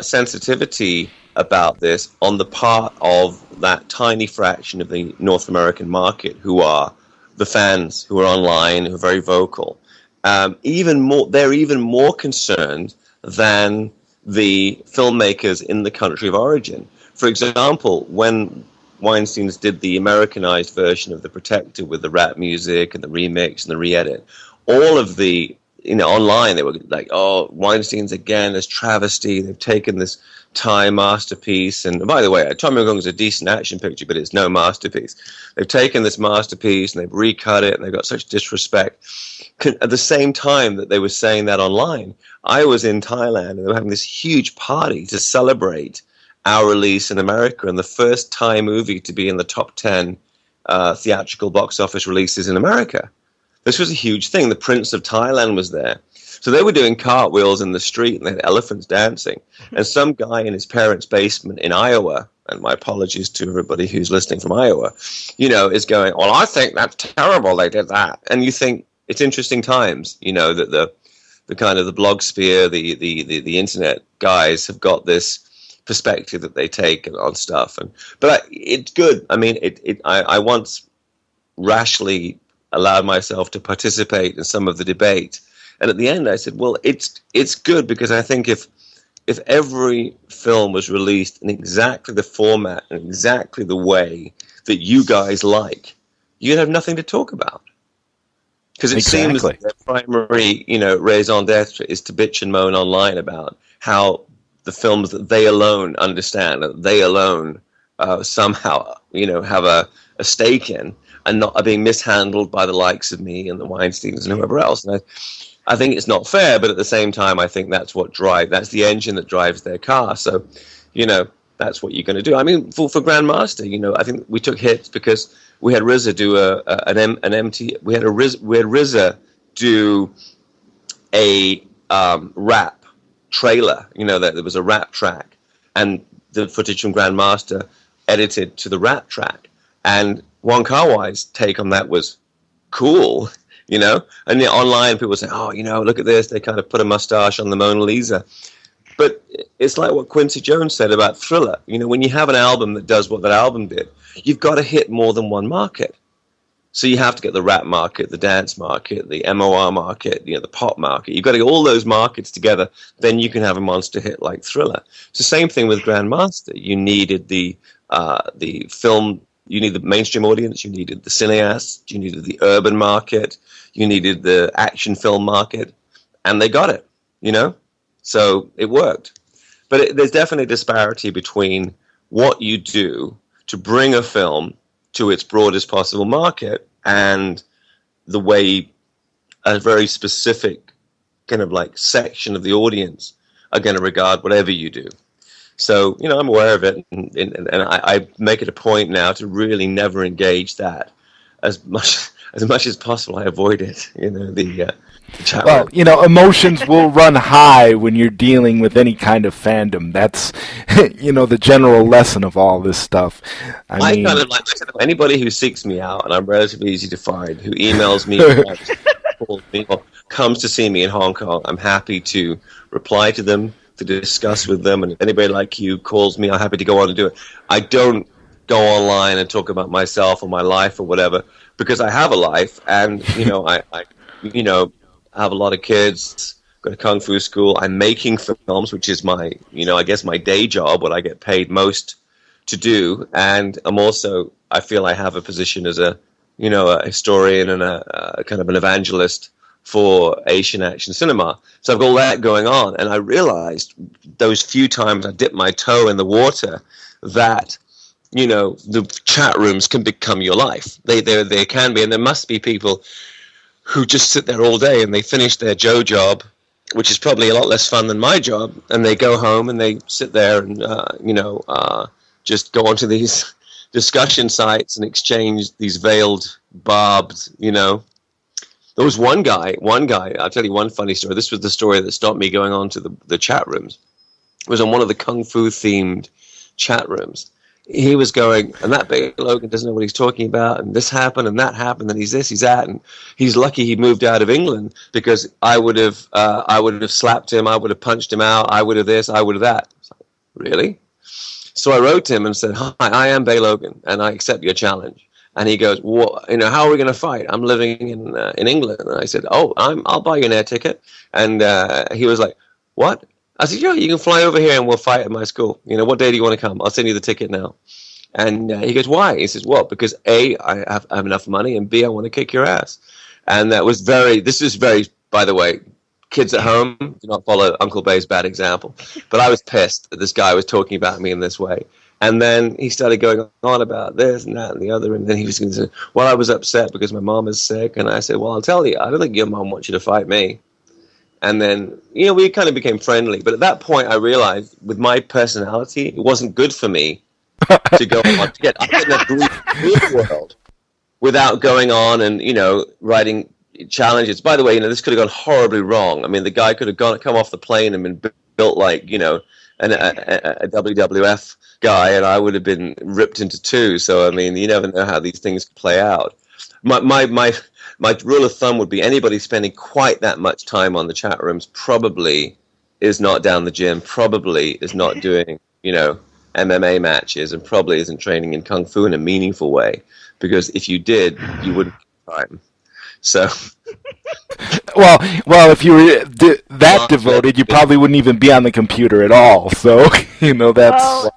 sensitivity about this on the part of that tiny fraction of the North American market who are the fans, who are online, who are very vocal. They're even more concerned than the filmmakers in the country of origin. For example, when Weinstein's did the Americanized version of The Protector with the rap music and the remix and the re-edit, all of the online, they were like, oh, Weinstein's again, this travesty. They've taken this Thai masterpiece. And by the way, Tom Yum Goong is a decent action picture, but it's no masterpiece. They've taken this masterpiece and they've recut it, and they've got such disrespect. At the same time that they were saying that online, I was in Thailand, and they were having this huge party to celebrate our release in America, and the first Thai movie to be in the top 10 theatrical box office releases in America. This was a huge thing. The Prince of Thailand was there. So they were doing cartwheels in the street, and they had elephants dancing. And some guy in his parents' basement in Iowa, and my apologies to everybody who's listening from Iowa, is going, well, I think that's terrible they did that. And you think it's interesting times, that the kind of the blog sphere, the internet guys have got this perspective that they take on stuff. But it's good. I mean, I once rashly allowed myself to participate in some of the debate, and at the end I said, well, it's good, because I think if every film was released in exactly the format and exactly the way that you guys like, you'd have nothing to talk about, because it seems that their primary raison d'etre is to bitch and moan online about how the films that they alone understand, that they alone somehow have a stake in, and not are being mishandled by the likes of me and the Weinsteins and whoever else. And I think it's not fair, but at the same time, I think that's that's the engine that drives their car. So, that's what you're going to do. I mean, for Grandmaster, I think we took hits because we had RZA do we had RZA do a rap trailer. That there was a rap track, and the footage from Grandmaster edited to the rap track. And Wong Kar-wai's take on that was cool, you know. And online people say, oh, you know, look at this. They kind of put a mustache on the Mona Lisa. But it's like what Quincy Jones said about Thriller. You know, when you have an album that does what that album did, you've got to hit more than one market. So you have to get the rap market, the dance market, the MOR market, you know, the pop market. You've got to get all those markets together. Then you can have a monster hit like Thriller. It's the same thing with Grandmaster. You needed the film. You needed the mainstream audience. You needed the cineasts. You needed the urban market. You needed the action film market, and they got it. You know, so it worked. But there's definitely a disparity between what you do to bring a film to its broadest possible market and the way a very specific kind of like section of the audience are going to regard whatever you do. So, you know, I'm aware of it, and I make it a point now to really never engage that as much as possible. I avoid it, you know, the chat room. Well, you know, emotions will run high when you're dealing with any kind of fandom. That's, you know, the general lesson of all this stuff. I mean, kind of like anybody who seeks me out, and I'm relatively easy to find, who emails me, calls me, or comes to see me in Hong Kong, I'm happy to reply to them, to discuss with them, and if anybody like you calls me, I'm happy to go on and do it. I don't go online and talk about myself or my life or whatever, because I have a life, and, you know, I have a lot of kids, go to Kung Fu school, I'm making films, which is my, you know, I guess my day job, what I get paid most to do, and I'm also, I feel I have a position as a, you know, a historian and a kind of an evangelist for Asian action cinema. So I've got all that going on, and I realized those few times I dipped my toe in the water that, you know, the chat rooms can become your life. They can be, and there must be people who just sit there all day and they finish their Joe job, which is probably a lot less fun than my job, and they go home and they sit there and, just go onto these discussion sites and exchange these veiled, barbed, you know. There was one guy, I'll tell you one funny story. This was the story that stopped me going on to the chat rooms. It was on one of the Kung Fu themed chat rooms. He was going, and that Bey Logan doesn't know what he's talking about, and this happened, and that happened, and he's this, he's that, and he's lucky he moved out of England, because I would have slapped him, I would have punched him out, I would have this, I would have that. Really? So I wrote to him and said, hi, I am Bey Logan, and I accept your challenge. And he goes, well, you know, how are we going to fight? I'm living in England. And I said, oh, I'll buy you an air ticket. And he was like, what? I said, yeah, you can fly over here and we'll fight at my school. You know, what day do you want to come? I'll send you the ticket now. And he goes, why? He says, well, because A, I have enough money, and B, I want to kick your ass. And that was this is very, by the way, kids at home, do not follow Uncle Bay's bad example. But I was pissed that this guy was talking about me in this way. And then he started going on about this and that and the other. And then he was going to say, well, I was upset because my mom is sick. And I said, well, I'll tell you, I don't think your mom wants you to fight me. And then, you know, we kind of became friendly. But at that point, I realized with my personality, it wasn't good for me to go on to get in the real world without going on and, you know, writing challenges. By the way, you know, this could have gone horribly wrong. I mean, the guy could have come off the plane and been built like, you know, a WWF guy, and I would have been ripped into two. So, I mean, you never know how these things play out. My rule of thumb would be anybody spending quite that much time on the chat rooms probably is not down the gym, probably is not doing, you know, MMA matches, and probably isn't training in Kung Fu in a meaningful way. Because if you did, you wouldn't have time. So... Well, if you were that devoted, you probably wouldn't even be on the computer at all. So, you know, that's... Well,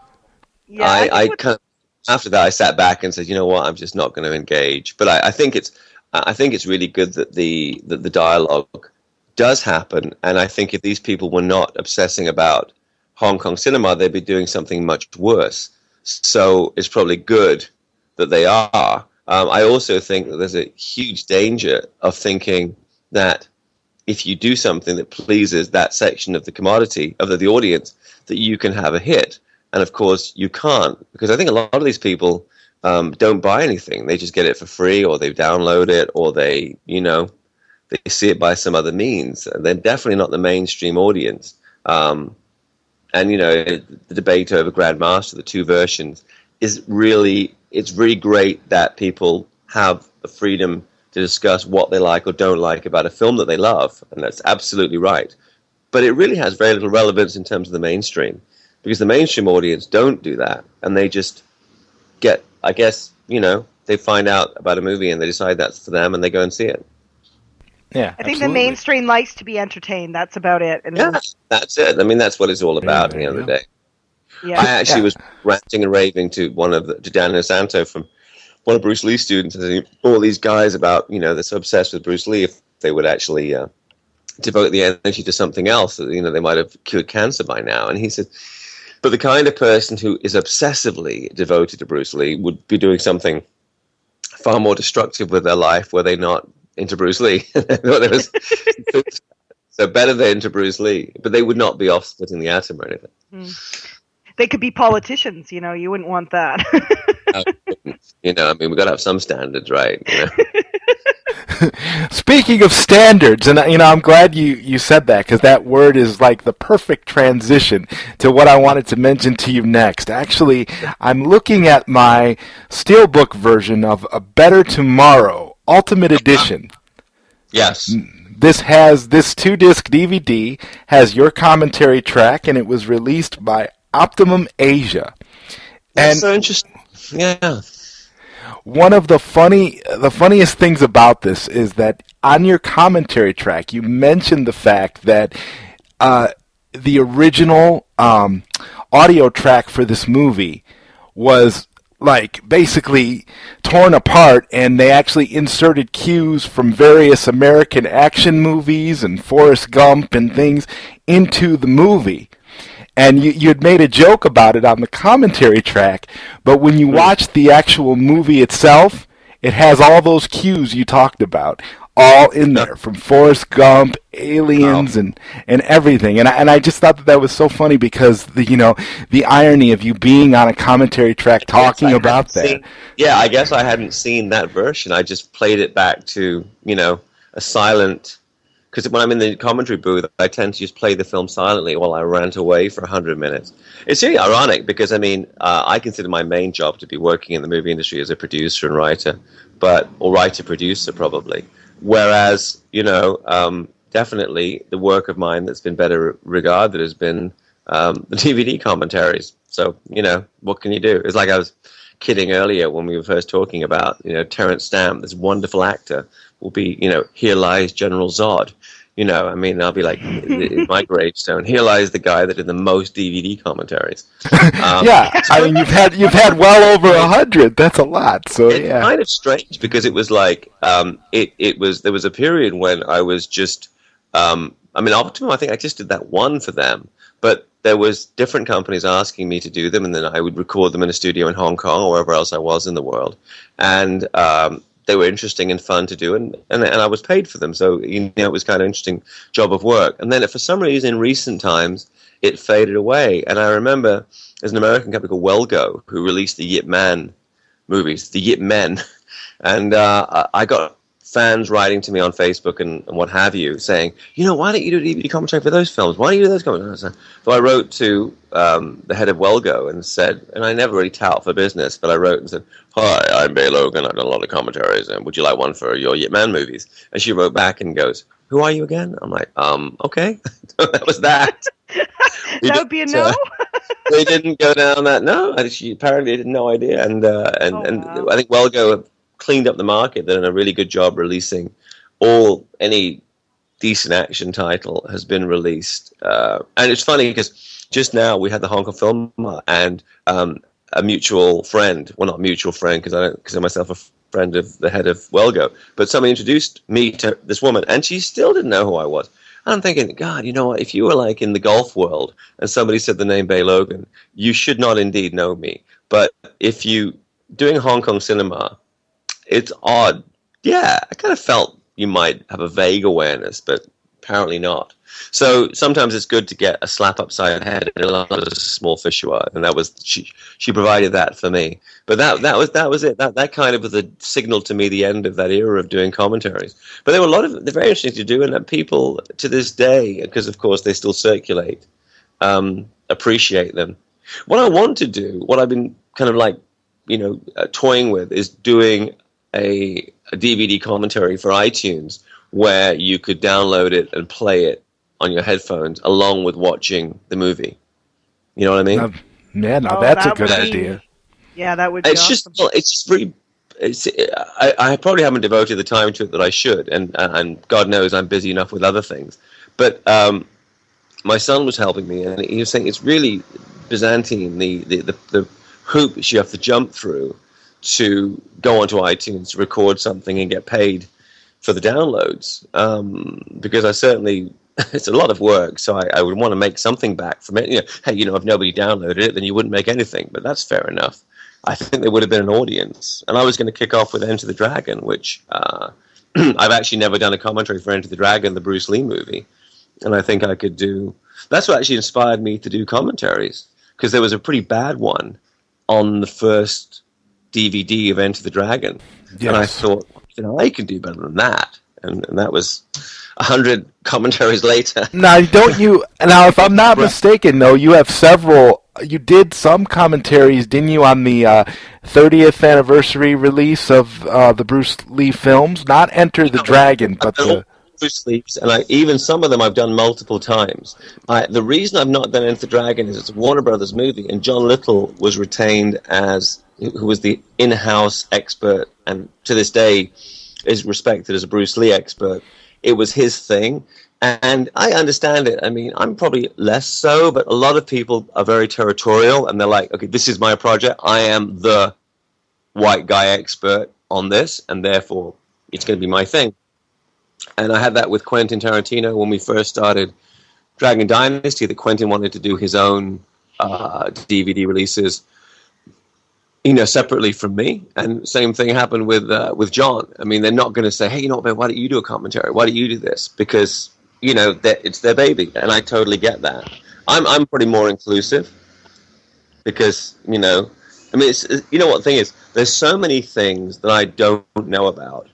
yeah, I kind of, after that, I sat back and said, you know what, I'm just not going to engage. But I think it's really good that the dialogue does happen. And I think if these people were not obsessing about Hong Kong cinema, they'd be doing something much worse. So it's probably good that they are. I also think that there's a huge danger of thinking that if you do something that pleases that section of the commodity, of the audience, that you can have a hit. And of course, you can't, because I think a lot of these people don't buy anything. They just get it for free, or they download it, or they, you know, they see it by some other means. And they're definitely not the mainstream audience. And, you know, the debate over Grandmaster, the two versions, is really it's really great that people have the freedom to discuss what they like or don't like about a film that they love, and that's absolutely right. But it really has very little relevance in terms of the mainstream, because the mainstream audience don't do that, and they just get, I guess, they find out about a movie and they decide that's for them and they go and see it. Yeah, I think the mainstream likes to be entertained. That's about it. And yeah, that's it. I mean, that's what it's all about at the end of the day. Yeah. I actually was ranting and raving to Dan Santo from one of Bruce Lee's students, and all these guys about, they're so obsessed with Bruce Lee, if they would actually devote the energy to something else, they might have cured cancer by now. And he said, but the kind of person who is obsessively devoted to Bruce Lee would be doing something far more destructive with their life were they not into Bruce Lee. So better they're into Bruce Lee, but they would not be off splitting the atom or anything. They could be politicians, you wouldn't want that. We've got to have some standards, right? Speaking of standards, and I'm glad you said that, because that word is like the perfect transition to what I wanted to mention to you next. Actually, I'm looking at my Steelbook version of A Better Tomorrow Ultimate Edition. Yes. This 2-disc DVD has your commentary track, and it was released by Optimum Asia. That's so interesting. Yeah. One of the funniest things about this is that on your commentary track, you mentioned the fact that the original audio track for this movie was like basically torn apart, and they actually inserted cues from various American action movies and Forrest Gump and things into the movie. And you had made a joke about it on the commentary track, but when you watch the actual movie itself, it has all those cues you talked about, all in there, from Forrest Gump, Aliens, and everything. And I just thought that was so funny, because the irony of you being on a commentary track talking about that. I guess I hadn't seen that version. I just played it back to a silent. Because when I'm in the commentary booth, I tend to just play the film silently while I rant away for 100 minutes. It's really ironic because, I consider my main job to be working in the movie industry as a producer and writer, or writer-producer probably. Whereas, definitely the work of mine that's been better regarded has been the DVD commentaries. So, what can you do? It's like I was kidding earlier when we were first talking about, Terrence Stamp, this wonderful actor, will be, here lies General Zod. I'll be like, in my gravestone, here lies the guy that did the most DVD commentaries. You've had well over 100. That's a lot. So it's kind of strange, because it was like, there was a period when I was just, Optimum, I think I just did that one for them, but there was different companies asking me to do them, and then I would record them in a studio in Hong Kong or wherever else I was in the world. And, they were interesting and fun to do, and I was paid for them. So, it was kind of an interesting job of work. And then for some reason in recent times, it faded away. And I remember there's an American company called Welgo who released the Yip Man movies, the Yip Men. And I got fans writing to me on Facebook and what have you, saying, why don't you do a DVD commentary for those films? Why don't you do those commentaries? So I wrote to the head of Welgo and said, and I never really tout for business, but I wrote and said, hi, I'm Bey Logan, I've done a lot of commentaries, and would you like one for your Yip Man movies? And she wrote back and goes, who are you again? I'm like, okay. That was that. That would be a no? They didn't go down that, no. She apparently had no idea, and wow. I think Welgo cleaned up the market. They're doing a really good job releasing any decent action title has been released. And it's funny because just now we had the Hong Kong Film and a mutual friend, well, not mutual friend because I don't consider myself a friend of the head of Welgo, but somebody introduced me to this woman and she still didn't know who I was. And I'm thinking, God, you know what? If you were like in the golf world and somebody said the name Bey Logan, you should not indeed know me. But if you doing Hong Kong cinema, it's odd. Yeah, I kind of felt you might have a vague awareness, but apparently not. So sometimes it's good to get a slap upside the head and a lot of small fish you are, and that was she provided that for me. But that was it. That kind of was a signal to me the end of that era of doing commentaries. But there were a lot of they're very interesting to do, and that people to this day, because of course they still circulate, appreciate them. What I want to do, what I've been kind of like toying with is doing a DVD commentary for iTunes where you could download it and play it on your headphones along with watching the movie. You know what I mean? That's a good idea. Yeah, that would be awesome. I probably haven't devoted the time to it that I should, and God knows I'm busy enough with other things. But my son was helping me, and he was saying it's really Byzantine, the hoops you have to jump through to go onto iTunes, record something, and get paid for the downloads. Because I certainly, it's a lot of work, so I would want to make something back from it. If nobody downloaded it, then you wouldn't make anything, but that's fair enough. I think there would have been an audience. And I was going to kick off with Enter the Dragon, which I've actually never done a commentary for Enter the Dragon, the Bruce Lee movie. And I think I could do... That's what actually inspired me to do commentaries, because there was a pretty bad one on the first DVD of Enter the Dragon. Yes. And I thought, I can do better than that. And that was 100 commentaries later. Now, if I'm not mistaken, though, you have several... You did some commentaries, didn't you, on the 30th anniversary release of the Bruce Lee films? Not Enter the Dragon, but the... Bruce Lee's, and even some of them I've done multiple times. The reason I've not done Enter the Dragon is it's a Warner Brothers movie, and John Little was retained who was the in-house expert, and to this day is respected as a Bruce Lee expert. It was his thing. And I understand it. I mean, I'm probably less so, but a lot of people are very territorial, and they're like, okay, this is my project. I am the white guy expert on this, and therefore it's going to be my thing. And I had that with Quentin Tarantino when we first started Dragon Dynasty, that Quentin wanted to do his own DVD releases, separately from me. And same thing happened with John. I mean, they're not going to say, hey, why don't you do a commentary? Why don't you do this? Because... it's their baby, and I totally get that. I'm pretty more inclusive because, what the thing is, there's so many things that I don't know about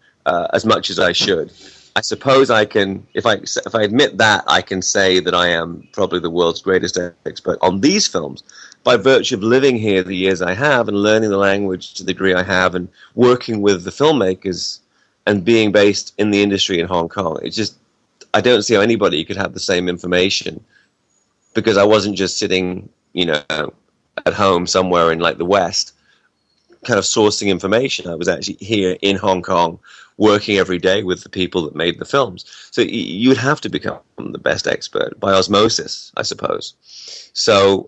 as much as I should. I suppose I can, if I admit that, I can say that I am probably the world's greatest expert on these films by virtue of living here the years I have and learning the language to the degree I have and working with the filmmakers and being based in the industry in Hong Kong. It's just, I don't see how anybody could have the same information because I wasn't just sitting, at home somewhere in like the West, kind of sourcing information. I was actually here in Hong Kong working every day with the people that made the films. So you would have to become the best expert by osmosis, I suppose. So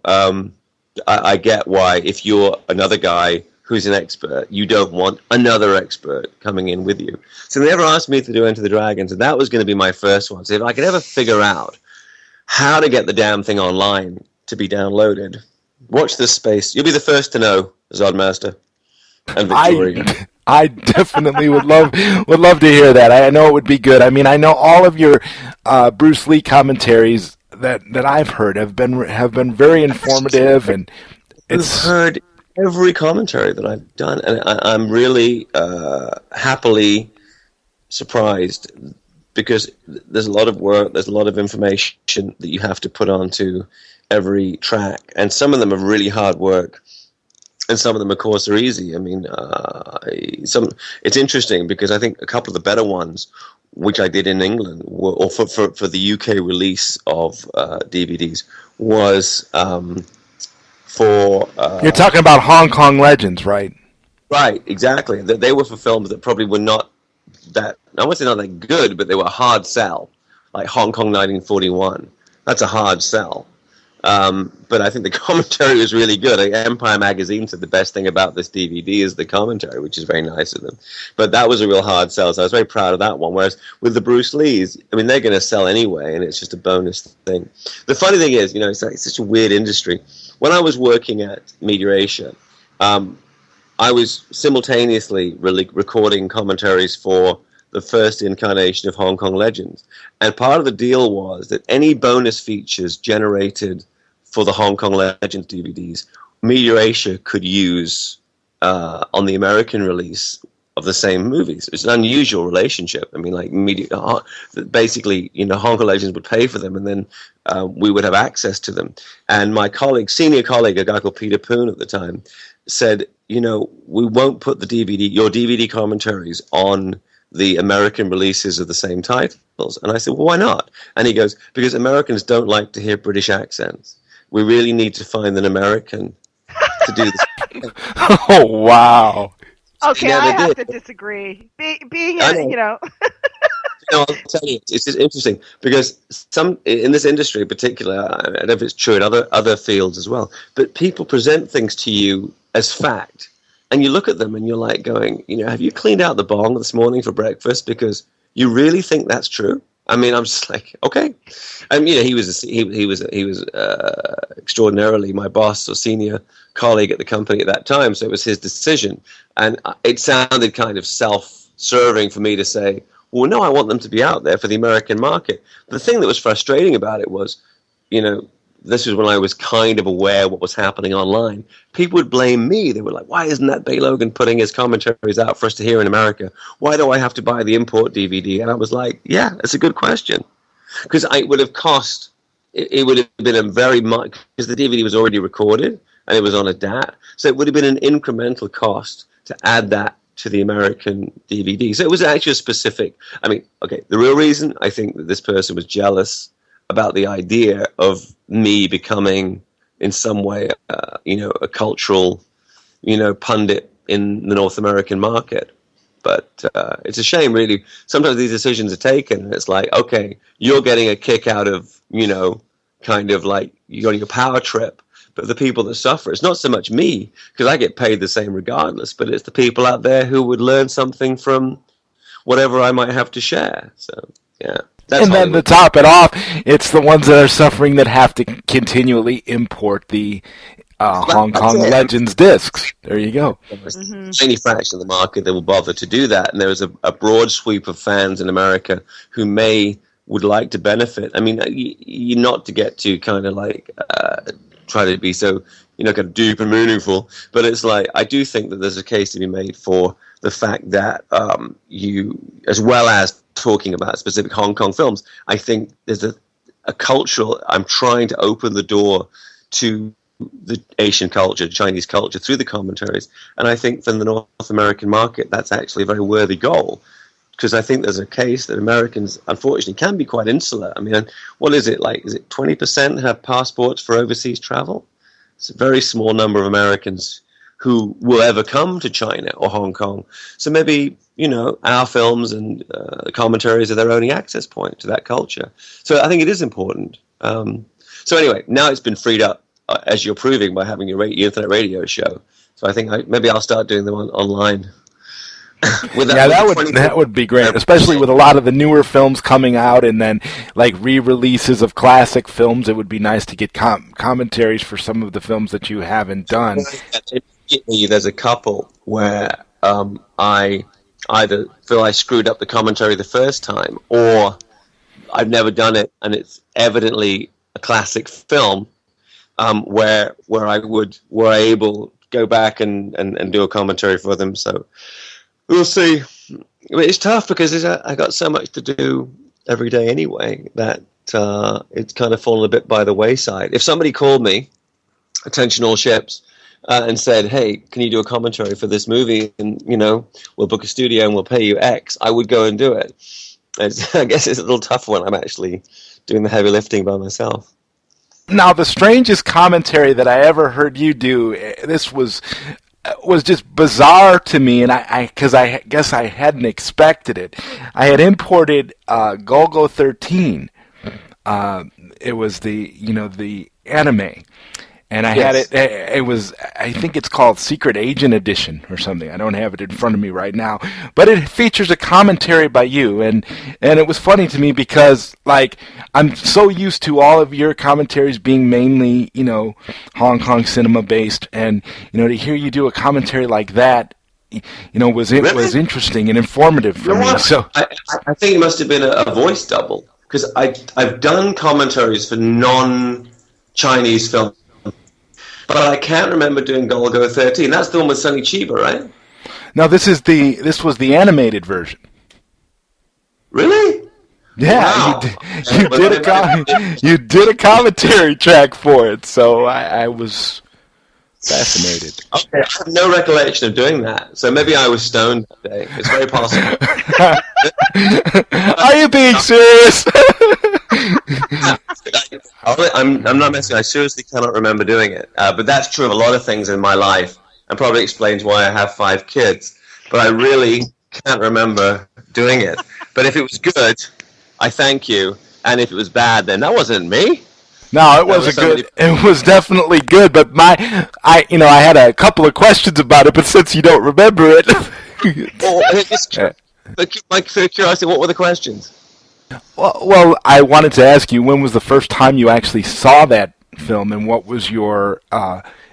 I get why if you're another guy who's an expert, you don't want another expert coming in with you. So they ever asked me to do Enter the Dragons, and that was going to be my first one. So if I could ever figure out how to get the damn thing online to be downloaded, watch this space. You'll be the first to know, Zodmaster and Victoria. I definitely would love to hear that. I know it would be good. I mean, I know all of your Bruce Lee commentaries that I've heard have been very informative, and it's heard every commentary that I've done, and I'm really happily surprised because there's a lot of work, there's a lot of information that you have to put onto every track, and some of them are really hard work, and some of them, of course, are easy. I mean, it's interesting because I think a couple of the better ones, which I did in England, or for the UK release of DVDs, was... You're talking about Hong Kong Legends, right? Right, exactly. They were for films that probably were not that, I wouldn't say not that good, but they were a hard sell, like Hong Kong 1941. That's a hard sell. But I think the commentary was really good. Empire Magazine said the best thing about this DVD is the commentary, which is very nice of them. But that was a real hard sell, so I was very proud of that one. Whereas with the Bruce Lees, I mean, they're going to sell anyway, and it's just a bonus thing. The funny thing is, it's such a weird industry. When I was working at Media Asia, I was simultaneously recording commentaries for the first incarnation of Hong Kong Legends. And part of the deal was that any bonus features generated for the Hong Kong Legends DVDs, Media Asia could use on the American release of the same movies. It's an unusual relationship. I mean, like basically, Hong Kong Legends would pay for them, and then we would have access to them. And my senior colleague, a guy called Peter Poon at the time, said, we won't put your DVD commentaries on the American releases of the same titles. And I said, well, why not? And he goes, because Americans don't like to hear British accents. We really need to find an American to do this. Oh, wow. Okay, I have to disagree. Being I'll tell you, it's just interesting because in this industry in particular, I don't know if it's true in other fields as well, but people present things to you as fact, and you look at them and you're like going, have you cleaned out the bong this morning for breakfast? Because you really think that's true? I mean, I'm just like, okay. And he was extraordinarily my boss or senior colleague at the company at that time, so it was his decision, and it sounded kind of self-serving for me to say, well, no, I want them to be out there for the American market. The thing that was frustrating about it was, this was when I was kind of aware what was happening online. People would blame me. They were like, why isn't that Bey Logan putting his commentaries out for us to hear in America? Why do I have to buy the import DVD? And I was like, yeah, that's a good question. Because it would have cost, it would have been a very much, because the DVD was already recorded and it was on a DAT. So it would have been an incremental cost to add that to the American DVD. So it was actually a specific, the real reason I think that this person was jealous about the idea of me becoming in some way, a cultural, pundit in the North American market. But it's a shame, really. Sometimes these decisions are taken and it's like, okay, you're getting a kick out of, kind of like you got your power trip. But the people that suffer, it's not so much me, because I get paid the same regardless, but it's the people out there who would learn something from whatever I might have to share. So, yeah. And then to top it off, it's the ones that are suffering that have to continually import the Hong Kong Legends discs. There you go. Any fraction of the market that will bother to do that, and there is a broad sweep of fans in America who would like to benefit. I mean, you not to get to kind of like try to be so kind of deep and meaningful, but it's like I do think that there's a case to be made for the fact that you, as well as talking about specific Hong Kong films, I think there's a cultural. I'm trying to open the door to the Asian culture, Chinese culture through the commentaries, and I think from the North American market, that's actually a very worthy goal. Because I think there's a case that Americans, unfortunately, can be quite insular. I mean, what is it like? Is it 20% have passports for overseas travel? It's a very small number of Americans who will ever come to China or Hong Kong. So maybe, our films and commentaries are their only access point to that culture. So I think it is important. So anyway, now it's been freed up, as you're proving, by having your internet radio show. So I think maybe I'll start doing them online. That would be great, especially with a lot of the newer films coming out, and then like re-releases of classic films. It would be nice to get commentaries for some of the films that you haven't done. There's a couple where I either feel I screwed up the commentary the first time, or I've never done it, and it's evidently a classic film where we're able to go back and do a commentary for them. So. We'll see. It's tough because I got so much to do every day anyway that it's kind of fallen a bit by the wayside. If somebody called me, attention all ships, and said, hey, can you do a commentary for this movie? And, we'll book a studio and we'll pay you X, I would go and do it. I guess it's a little tough when I'm actually doing the heavy lifting by myself. Now, the strangest commentary that I ever heard you do, this was just bizarre to me, and because I guess I hadn't expected it. I had imported Golgo 13. It was the anime, and I had it. It was, I think it's called Secret Agent Edition or something. I don't have it in front of me right now, but it features a commentary by you, and it was funny to me because like I'm so used to all of your commentaries being mainly Hong Kong cinema based, and to hear you do a commentary like that, was interesting and informative for me. So I think it must have been a voice double, because I've done commentaries for non-Chinese films. But I can't remember doing Golgo 13. That's the one with Sonny Chiba, right? No, this was the animated version. Really? Yeah, Wow. you did a commentary track for it, so I was fascinated. Okay, I have no recollection of doing that, so maybe I was stoned that day. It's very possible. Are you being serious? I'm not messing. I seriously cannot remember doing it. But that's true of a lot of things in my life, and probably explains why I have 5 kids. But I really can't remember doing it. But if it was good, I thank you. And if it was bad, then that wasn't me. No, it wasn't good. It was definitely good. But I had a couple of questions about it. But since you don't remember it, my curiosity, what were the questions? Well, I wanted to ask you, when was the first time you actually saw that film, and what was your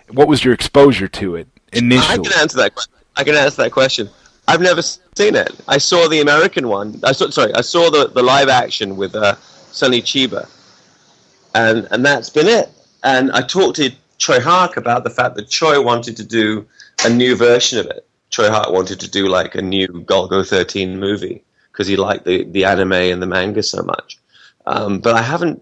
exposure to it initially? I can answer that question. I've never seen it. I saw the American one. I saw the live action with Sonny Chiba, and that's been it. And I talked to Choi Hark about the fact that Choi wanted to do a new version of it. Choi Hark wanted to do like a new Golgo 13 movie, because he liked the anime and the manga so much. But I haven't.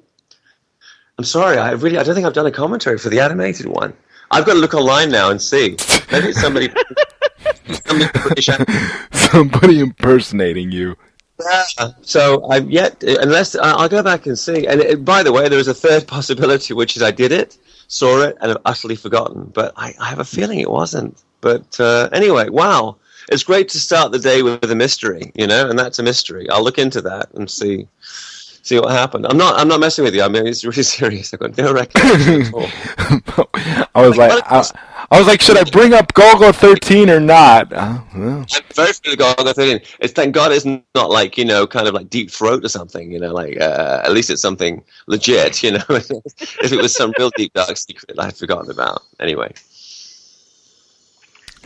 I'm sorry. I don't think I've done a commentary for the animated one. I've got to look online now and see. Maybe it's somebody British actor. Somebody impersonating you. Yeah. So I've yet, unless I'll go back and see. And by the way, there is a third possibility, which is I did it, saw it, and have utterly forgotten. But I have a feeling it wasn't. But anyway, wow. It's great to start the day with a mystery, and that's a mystery. I'll look into that and see what happened. I'm not messing with you. I mean, it's really serious. I've got no recollection at all. I was like, should I bring up Golgo 13 or not? Well. I'm very familiar with Golgo 13. It's thank God it's not like kind of like Deep Throat or something. At least it's something legit. If it was some real deep dark secret I had forgotten about. Anyway.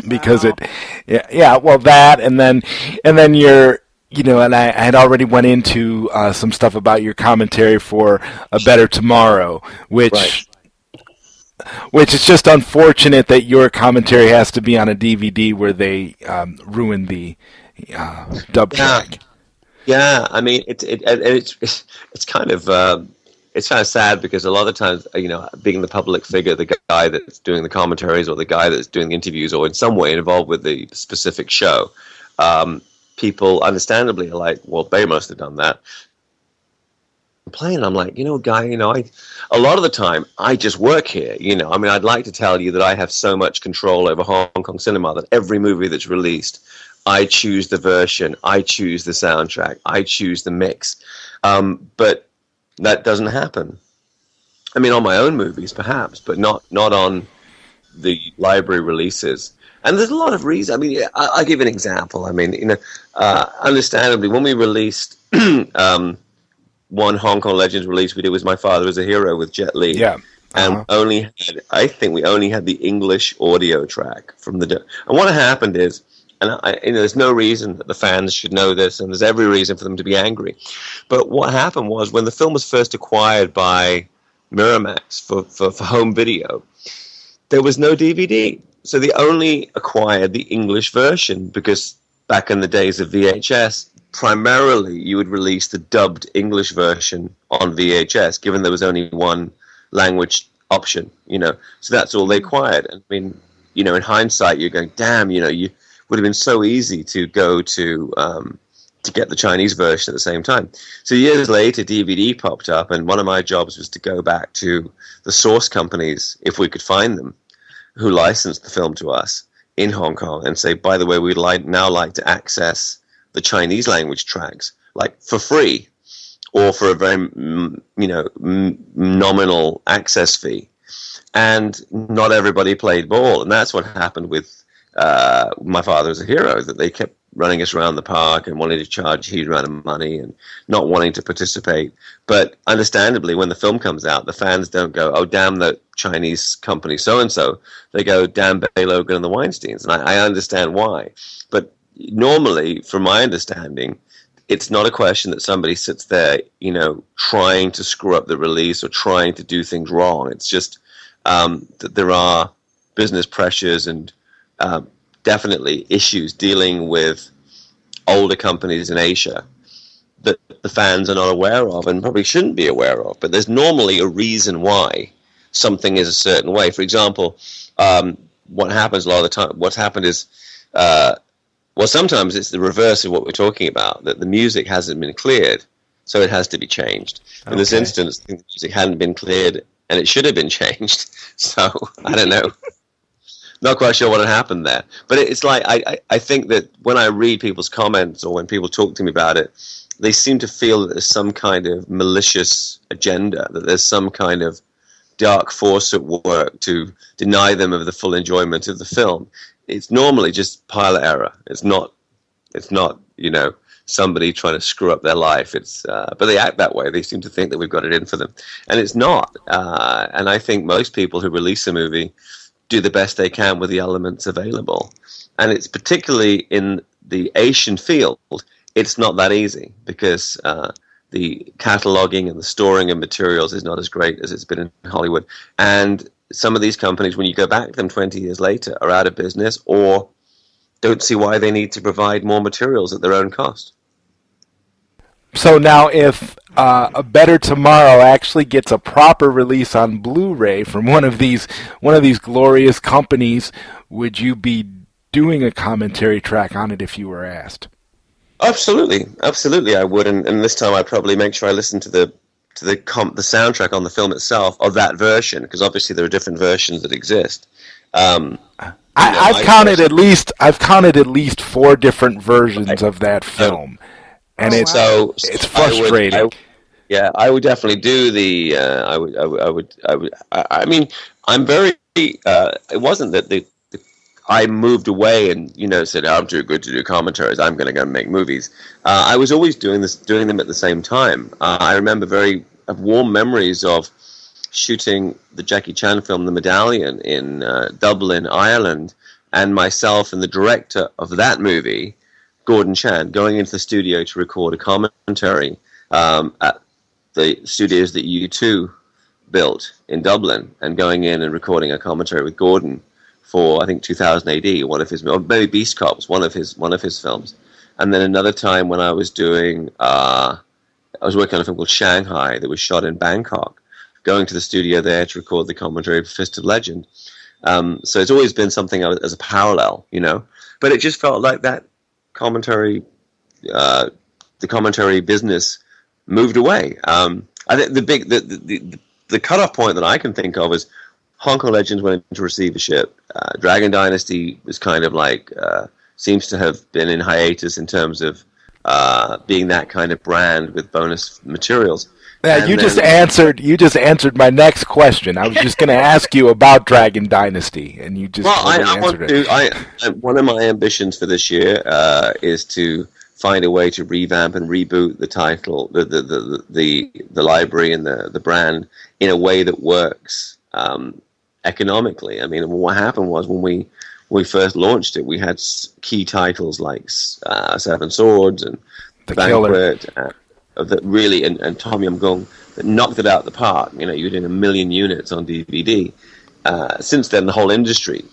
Because well, that, and then you're, and I had already went into some stuff about your commentary for A Better Tomorrow, which is just unfortunate that your commentary has to be on a DVD where they ruined the dub track. Yeah, I mean it's kind of. It's kind of sad because a lot of times, being the public figure, the guy that's doing the commentaries or the guy that's doing the interviews or in some way involved with the specific show, people understandably are like, well, Bey must have done that. I'm playing, I'm like, guy, a lot of the time, I just work here, I mean, I'd like to tell you that I have so much control over Hong Kong cinema that every movie that's released, I choose the version, I choose the soundtrack, I choose the mix. But that doesn't happen. I mean, on my own movies, perhaps, but not on the library releases. And there's a lot of reasons. I mean, I'll give you an example. I mean, understandably, when we released one Hong Kong Legends release we did was My Father is a Hero with Jet Li. Yeah. And I think we only had the English audio track from the. And what happened is, and there's no reason that the fans should know this, and there's every reason for them to be angry. But what happened was, when the film was first acquired by Miramax for home video, there was no DVD. So they only acquired the English version, because back in the days of VHS, primarily you would release the dubbed English version on VHS, given there was only one language option, So that's all they acquired. I mean, in hindsight, you're going, damn, you would have been so easy to go to get the Chinese version at the same time. So years later, DVD popped up, and one of my jobs was to go back to the source companies, if we could find them, who licensed the film to us in Hong Kong, and say, by the way, we'd now like to access the Chinese language tracks, like for free, or for a very nominal access fee. And not everybody played ball, and that's what happened with My Father is a Hero, that they kept running us around the park and wanting to charge a huge amount of money and not wanting to participate. But understandably, when the film comes out, the fans don't go, oh, damn the Chinese company so-and-so. They go, damn Bey Logan and the Weinsteins. And I understand why. But normally, from my understanding, it's not a question that somebody sits there, trying to screw up the release or trying to do things wrong. It's just that there are business pressures and definitely issues dealing with older companies in Asia that the fans are not aware of and probably shouldn't be aware of. But there's normally a reason why something is a certain way. For example, what happens a lot of the time, what's happened is, well, sometimes it's the reverse of what we're talking about, that the music hasn't been cleared, so it has to be changed. In this instance, the music hadn't been cleared, and it should have been changed. So, I don't know. Not quite sure what had happened there. But it's like, I think that when I read people's comments or when people talk to me about it, they seem to feel that there's some kind of malicious agenda, that there's some kind of dark force at work to deny them of the full enjoyment of the film. It's normally just pilot error. It's not, somebody trying to screw up their life. But they act that way. They seem to think that we've got it in for them. And it's not. And I think most people who release a movie do the best they can with the elements available. And it's particularly in the Asian field, it's not that easy because the cataloging and the storing of materials is not as great as it's been in Hollywood. And some of these companies, when you go back to them 20 years later, are out of business or don't see why they need to provide more materials at their own cost. So now if A Better Tomorrow actually gets a proper release on Blu-ray from one of these glorious companies, would you be doing a commentary track on it if you were asked? Absolutely I would, and this time I'd probably make sure I listen to the soundtrack on the film itself of that version, because obviously there are different versions that exist. I've counted at least 4 different versions of that film, and it's frustrating. I would definitely do the. I mean, I'm very. It wasn't that I moved away and said, I'm too good to do commentaries, I'm going to go and make movies. I was always doing them at the same time. I remember have warm memories of shooting the Jackie Chan film The Medallion in Dublin, Ireland, and myself and the director of that movie, Gordon Chan, going into the studio to record a commentary at the studios that U2 built in Dublin, and going in and recording a commentary with Gordon for, I think, 2000 AD, one of his, or maybe Beast Cops, one of his films. And then another time when I was doing, I was working on a film called Shanghai that was shot in Bangkok, going to the studio there to record the commentary for Fist of Legend. So it's always been something as a parallel, But it just felt like that commentary, the commentary business moved away. I think the cutoff point that I can think of is Hong Kong Legends went into receivership. Dragon Dynasty was kind of like seems to have been in hiatus in terms of being that kind of brand with bonus materials. Yeah, you just answered my next question. I was just going to ask you about Dragon Dynasty, and you just answered it. One of my ambitions for this year is to find a way to revamp and reboot the title, the library and the brand in a way that works economically. I mean, what happened was when we first launched it, we had key titles like Seven Swords and The Banquet, that really and Tom Yum Goong that knocked it out the park. You're doing 1 million units on DVD. Since then, the whole industry,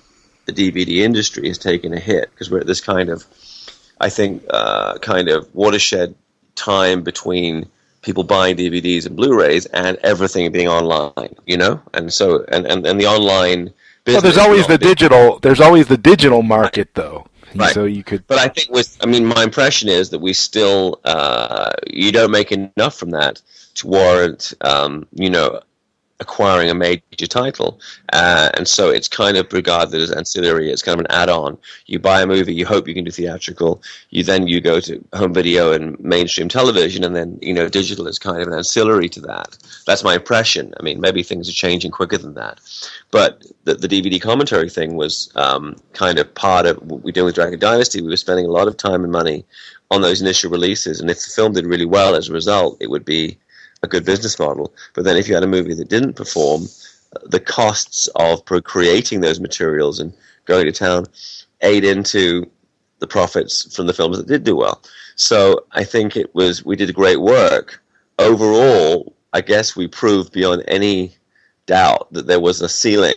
the DVD industry, has taken a hit because we're at this kind of, I think, kind of watershed time between people buying DVDs and Blu-rays and everything being online, and so and the online business. Well, there's always the digital market, though. Right. So you could. But I think my impression is that we still, you don't make enough from that to warrant, acquiring a major title, and so it's kind of regarded as ancillary. It's kind of an add-on. You buy a movie, you hope you can do theatrical. You go to home video and mainstream television, and then digital is kind of an ancillary to that. That's my impression. I mean, maybe things are changing quicker than that, but the DVD commentary thing was kind of part of what we did with Dragon Dynasty. We were spending a lot of time and money on those initial releases, and if the film did really well as a result, it would be a good business model. But then if you had a movie that didn't perform, the costs of creating those materials and going to town ate into the profits from the films that did do well. So I think we did great work. Overall, I guess we proved beyond any doubt that there was a ceiling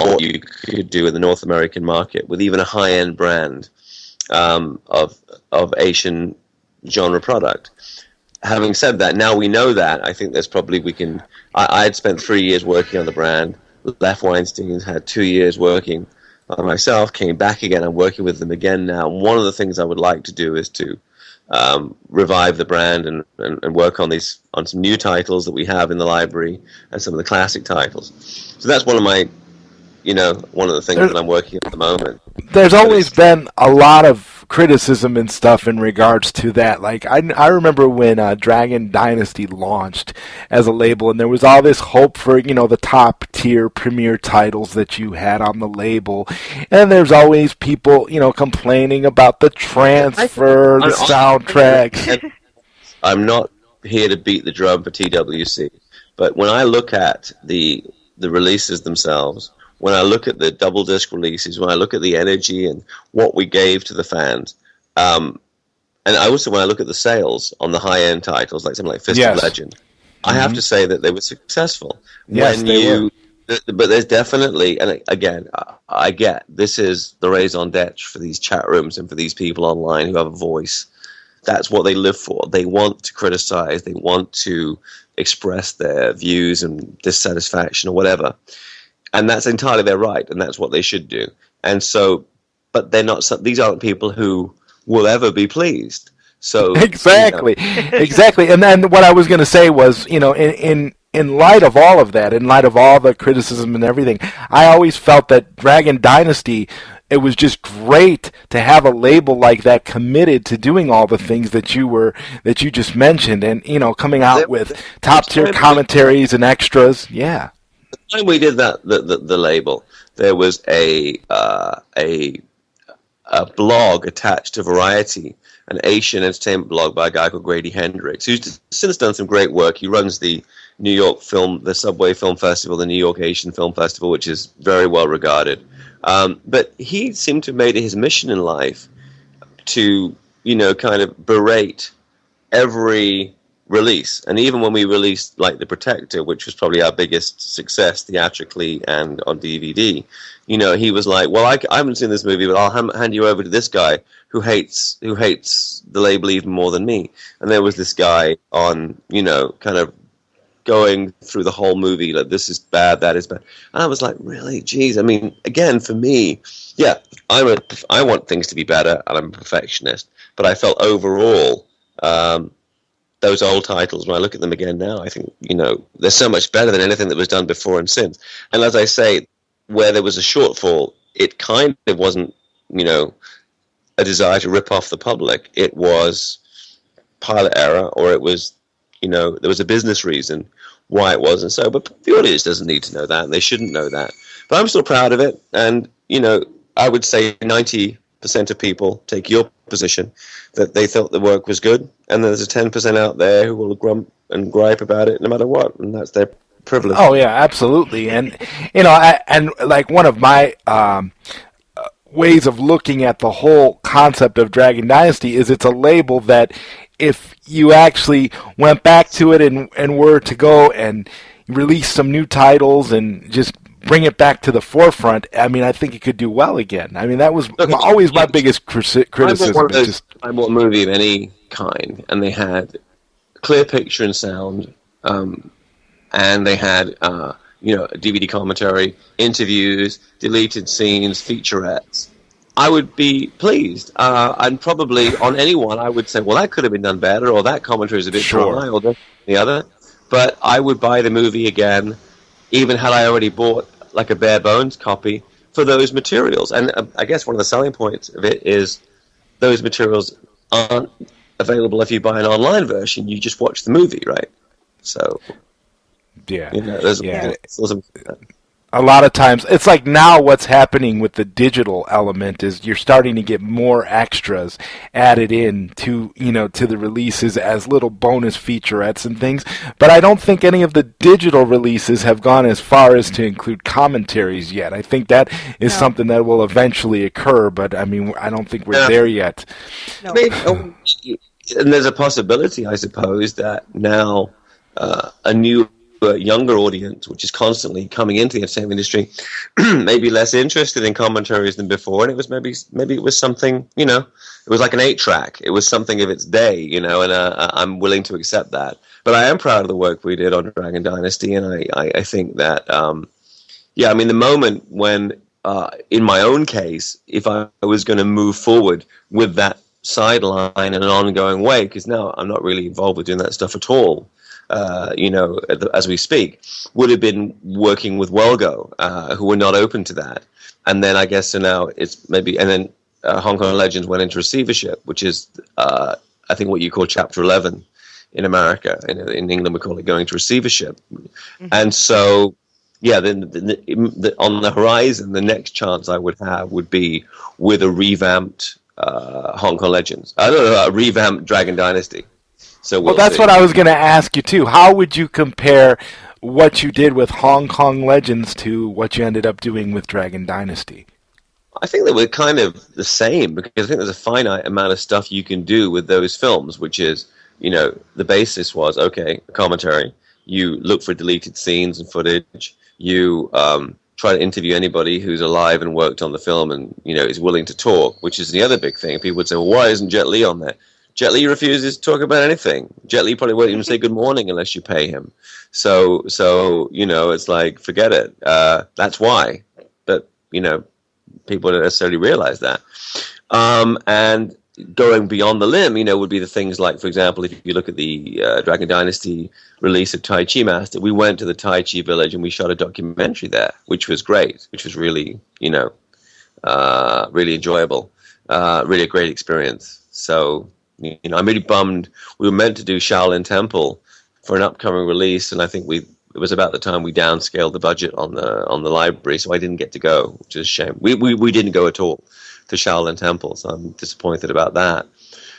on what you could do in the North American market with even a high-end brand of Asian genre product. Having said that, now we know that, I think there's probably I had spent 3 years working on the brand. Left Weinstein's had 2 years working on myself, came back again. I'm working with them again now. And one of the things I would like to do is to revive the brand and work on some new titles that we have in the library and some of the classic titles. So that's one of the things that I'm working on at the moment. There's always been a lot of criticism and stuff in regards to that. Like, I remember when Dragon Dynasty launched as a label, and there was all this hope for, the top tier premier titles that you had on the label. And there's always people, complaining about the transfer, the soundtracks. I'm not here to beat the drum for TWC, but when I look at the releases themselves, when I look at the double disc releases, when I look at the energy and what we gave to the fans, and also when I look at the sales on the high-end titles, like something like Fist of Legend, I have to say that they were successful. Yes, they were. But there's definitely, and again, I get this is the raison d'etre for these chat rooms and for these people online who have a voice. That's what they live for. They want to criticize. They want to express their views and dissatisfaction or whatever. And that's entirely their right, and that's what they should do. And so, but they're not. These aren't people who will ever be pleased. So exactly. And then what I was going to say was, in light of all of that, in light of all the criticism and everything, I always felt that Dragon Dynasty, it was just great to have a label like that committed to doing all the things that you just mentioned, and coming out with top tier commentaries and extras. Yeah. The time we did that, the label, there was a blog attached to Variety, an Asian entertainment blog by a guy called Grady Hendrix, who's since done some great work. He runs the the Subway Film Festival, the New York Asian Film Festival, which is very well regarded. But he seemed to have made it his mission in life to, kind of berate every release. And even when we released like The Protector, which was probably our biggest success theatrically and on DVD, he was like, well, I haven't seen this movie, but I'll hand you over to this guy who hates the label even more than me. And there was this guy on, kind of going through the whole movie, like, this is bad, that is bad. And I was like, really? Geez. I mean, again, for me, yeah, I want things to be better, and I'm a perfectionist. But I felt overall, those old titles, when I look at them again now, I think, they're so much better than anything that was done before and since. And as I say, where there was a shortfall, it kind of wasn't, a desire to rip off the public. It was pilot error, or it was, there was a business reason why it wasn't so. But the audience doesn't need to know that, and they shouldn't know that. But I'm still proud of it, and, I would say 90% of people take your position that they thought the work was good, and there's a 10% out there who will grump and gripe about it no matter what, and that's their privilege. Oh yeah, absolutely. And and like one of my ways of looking at the whole concept of Dragon Dynasty is it's a label that if you actually went back to it and were to go and release some new titles and just bring it back to the forefront, I mean, I think it could do well again. I mean, that was always my biggest criticism. I bought a movie of any kind, and they had clear picture and sound, and they had DVD commentary, interviews, deleted scenes, featurettes. I would be pleased. And probably on anyone, I would say, well, that could have been done better, or that commentary is a bit dry, or the other. But I would buy the movie again, even had I already bought like a bare bones copy for those materials. And I guess one of the selling points of it is those materials aren't available if you buy an online version. You just watch the movie, right? So, yeah, there's a lot of times it's like now what's happening with the digital element is you're starting to get more extras added in to to the releases as little bonus featurettes and things, but I don't think any of the digital releases have gone as far as to include commentaries yet. I think that is something that will eventually occur, but I mean, I don't think we're there yet. No. And there's a possibility, I suppose, that now a new a younger audience, which is constantly coming into the entertainment industry, maybe less interested in commentaries than before, and it was maybe it was something, you know, it was like an 8-track. It was something of its day, you know, and I'm willing to accept that. But I am proud of the work we did on Dragon Dynasty, and I think that, yeah, I mean, the moment when, in my own case, if I was going to move forward with that sideline in an ongoing way, because now I'm not really involved with doing that stuff at all, you know, as we speak, would have been working with Welgo, who were not open to that. And then I guess so now it's maybe, and then Hong Kong Legends went into receivership, which is, I think, what you call Chapter 11 in America. In England, we call it going to receivership. Mm-hmm. And so, yeah, then on the horizon, the next chance I would have would be with a revamped Hong Kong Legends. I don't know, a revamped Dragon Dynasty. So well, that's what I was going to ask you, too. How would you compare what you did with Hong Kong Legends to what you ended up doing with Dragon Dynasty? I think they were kind of the same, because I think there's a finite amount of stuff you can do with those films, which is, you know, the basis was, okay, commentary. You look for deleted scenes and footage. You try to interview anybody who's alive and worked on the film and, you know, is willing to talk, which is the other big thing. People would say, well, why isn't Jet Li on there? Jet Li refuses to talk about anything. Jet Li probably won't even say good morning unless you pay him. So you know, it's like, forget it. That's why. But, you know, people don't necessarily realize that. And going beyond the limb, you know, would be the things like, for example, if you look at the Dragon Dynasty release of Tai Chi Master, we went to the Tai Chi village and we shot a documentary there, which was great, which was really, you know, really enjoyable, really a great experience. So, you know, I'm really bummed. We were meant to do Shaolin Temple for an upcoming release, and I think it was about the time we downscaled the budget on the library, so I didn't get to go, which is a shame. We didn't go at all to Shaolin Temple, so I'm disappointed about that.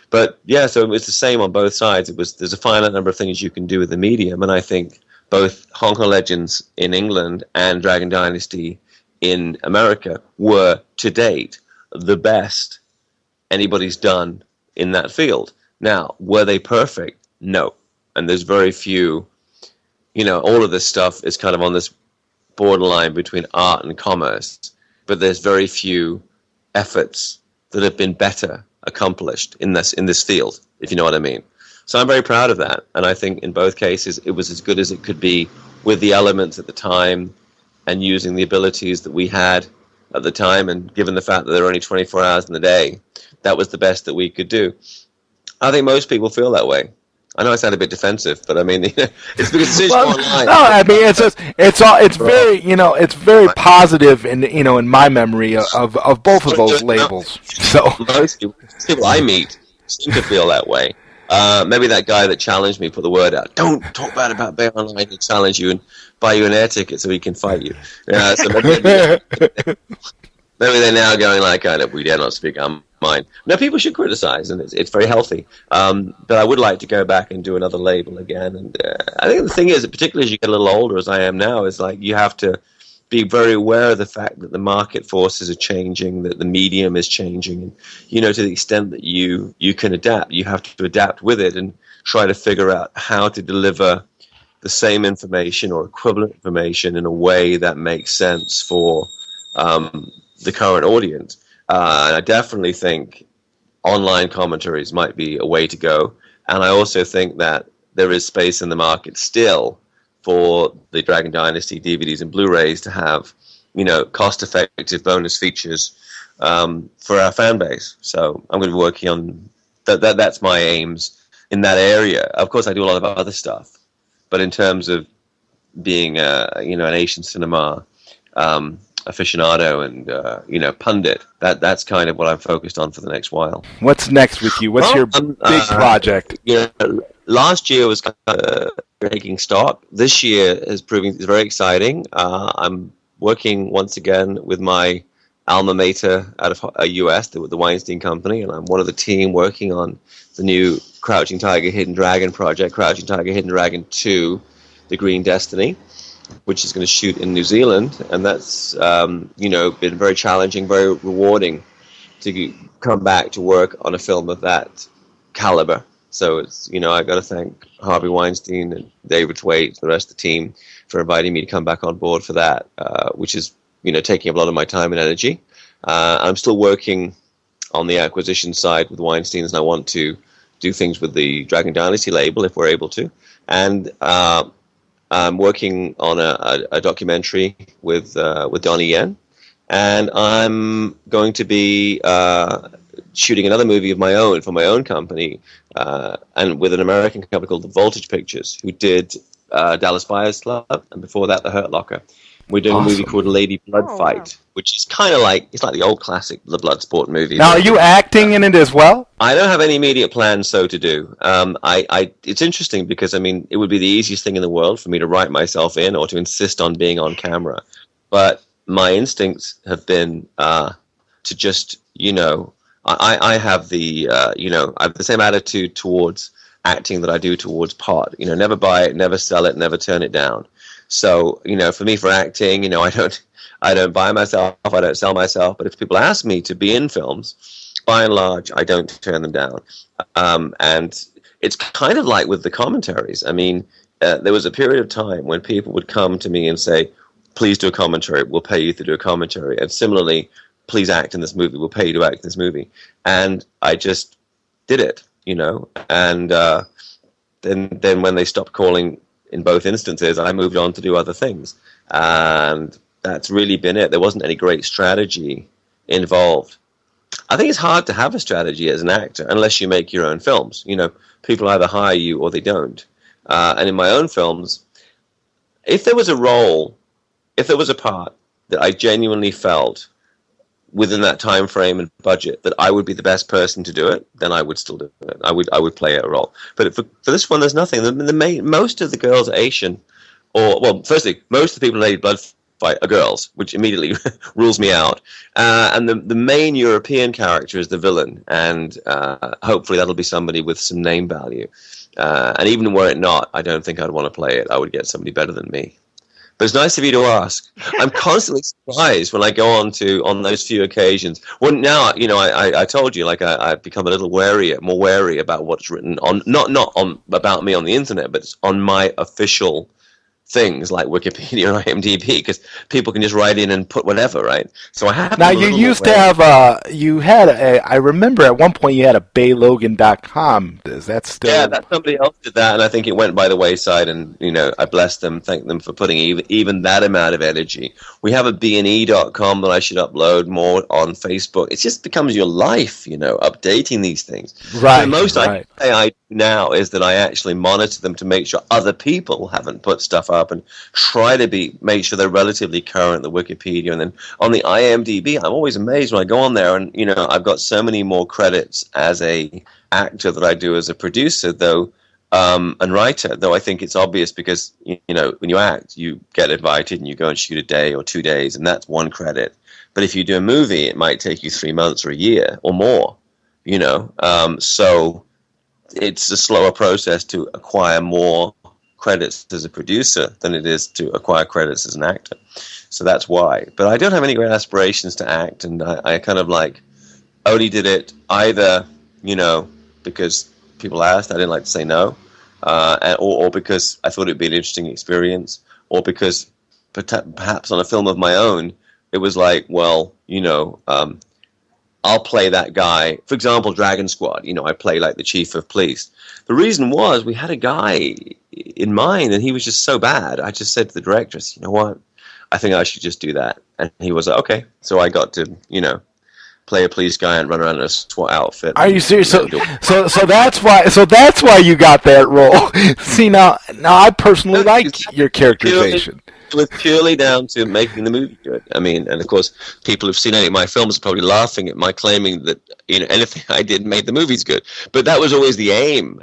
But yeah, so it's the same on both sides. There's a finite number of things you can do with the medium, and I think both Hong Kong Legends in England and Dragon Dynasty in America were, to date, the best anybody's done in that field. Now, were they perfect? No. And there's very few, you know, all of this stuff is kind of on this borderline between art and commerce, but there's very few efforts that have been better accomplished in this field, if you know what I mean. So I'm very proud of that, and I think in both cases it was as good as it could be with the elements at the time and using the abilities that we had at the time, and given the fact that there were only 24 hours in the day, that was the best that we could do. I think most people feel that way. I know I sound a bit defensive, but I mean, it's because it's online. No, I mean, it's very, you know, it's very positive in, you know, in my memory of both of those labels. So most people I meet seem to feel that way. Maybe that guy that challenged me put the word out. Don't talk bad about Bey Online. He'll challenge you and buy you an air ticket so he can fight you. So maybe they're now going like, we dare not speak our mind. No, people should criticize, and it's very healthy. But I would like to go back and do another label again. And I think the thing is, particularly as you get a little older, as I am now, is like you have to be very aware of the fact that the market forces are changing, that the medium is changing, and, you know, to the extent that you can adapt, you have to adapt with it and try to figure out how to deliver the same information or equivalent information in a way that makes sense for the current audience. I definitely think online commentaries might be a way to go, and I also think that there is space in the market still for the Dragon Dynasty DVDs and Blu-rays to have, you know, cost-effective bonus features for our fan base. So I'm going to be working on that. That's my aims in that area. Of course, I do a lot of other stuff, but in terms of being, you know, an Asian cinema aficionado and pundit, that's kind of what I'm focused on for the next while. What's next with you? What's your big project? Last year was kind of taking stock. This year is very exciting. I'm working once again with my alma mater out of US, the Weinstein Company, and I'm one of the team working on the new Crouching Tiger, Hidden Dragon project, Crouching Tiger, Hidden Dragon 2, The Green Destiny, which is going to shoot in New Zealand, and that's been very challenging, very rewarding to come back to work on a film of that caliber. So it's, I got to thank Harvey Weinstein and David Thwait, the rest of the team, for inviting me to come back on board for that, which is, taking up a lot of my time and energy. I'm still working on the acquisition side with Weinstein's, and I want to do things with the Dragon Dynasty label if we're able to. And I'm working on a documentary with Donnie Yen, and I'm going to be shooting another movie of my own for my own company, and with an American company called The Voltage Pictures, who did Dallas Buyers Club, and before that, The Hurt Locker. We're doing a movie called Lady Blood Fight, which is kind of like, it's like the old classic, the Bloodsport movie. Now, are you acting in it as well? I don't have any immediate plans so to do. It's interesting because, it would be the easiest thing in the world for me to write myself in or to insist on being on camera. But my instincts have been to just, I have the, I have the same attitude towards acting that I do towards part. Never buy it, never sell it, never turn it down. So, for me, for acting, I don't buy myself, I don't sell myself. But if people ask me to be in films, by and large, I don't turn them down. And it's kind of like with the commentaries. There was a period of time when people would come to me and say, please do a commentary, we'll pay you to do a commentary. And similarly, please act in this movie, we'll pay you to act in this movie. And I just did it, And then when they stopped calling in both instances, I moved on to do other things. And that's really been it. There wasn't any great strategy involved. I think it's hard to have a strategy as an actor unless you make your own films. People either hire you or they don't. And in my own films, if there was a role, if there was a part that I genuinely felt within that time frame and budget that I would be the best person to do it, then I would still do it. I would play a role. But for this one, there's nothing. Most of the girls are Asian, firstly, most of the people in Lady Blood Fight are girls, which immediately rules me out. And the main European character is the villain, and hopefully that'll be somebody with some name value. And even were it not, I don't think I'd want to play it. I would get somebody better than me. But it's nice of you to ask. I'm constantly surprised when I go on those few occasions. Well, now, I told you, I've become a little more wary about what's written on, not on about me on the internet, but on my official things like Wikipedia or IMDb, because people can just write in and put whatever, right? So I have. Now you used to have I remember at one point you had a BeyLogan.com. Is that still? Yeah, that somebody else did that, and I think it went by the wayside. And I bless them, thank them for putting even that amount of energy. We have a BNE.com that I should upload more on Facebook. It just becomes your life, updating these things. Right. The most I do now is that I actually monitor them to make sure other people haven't put stuff up and try to make sure they're relatively current, the Wikipedia. And then on the IMDb, I'm always amazed when I go on there and, I've got so many more credits as a actor that I do as a producer, though, and writer, though I think it's obvious because, when you act, you get invited and you go and shoot a day or 2 days, and that's one credit. But if you do a movie, it might take you 3 months or a year or more, so it's a slower process to acquire more credits as a producer than it is to acquire credits as an actor. So that's why. But I don't have any great aspirations to act, and I kind of only did it either, because people asked, I didn't like to say no, or because I thought it'd be an interesting experience, or because perhaps on a film of my own, it was I'll play that guy. For example, Dragon Squad, I play like the chief of police. The reason was we had a guy in mind, and he was just so bad. I just said to the directress, you know what? I think I should just do that. And he was like, okay. So I got to, play a police guy and run around in a SWAT outfit. Are you serious? So that's why you got that role. See, now I personally like your characterization. It was purely down to making the movie good. And of course, people who've seen any of my films are probably laughing at my claiming that anything I did made the movies good. But that was always the aim.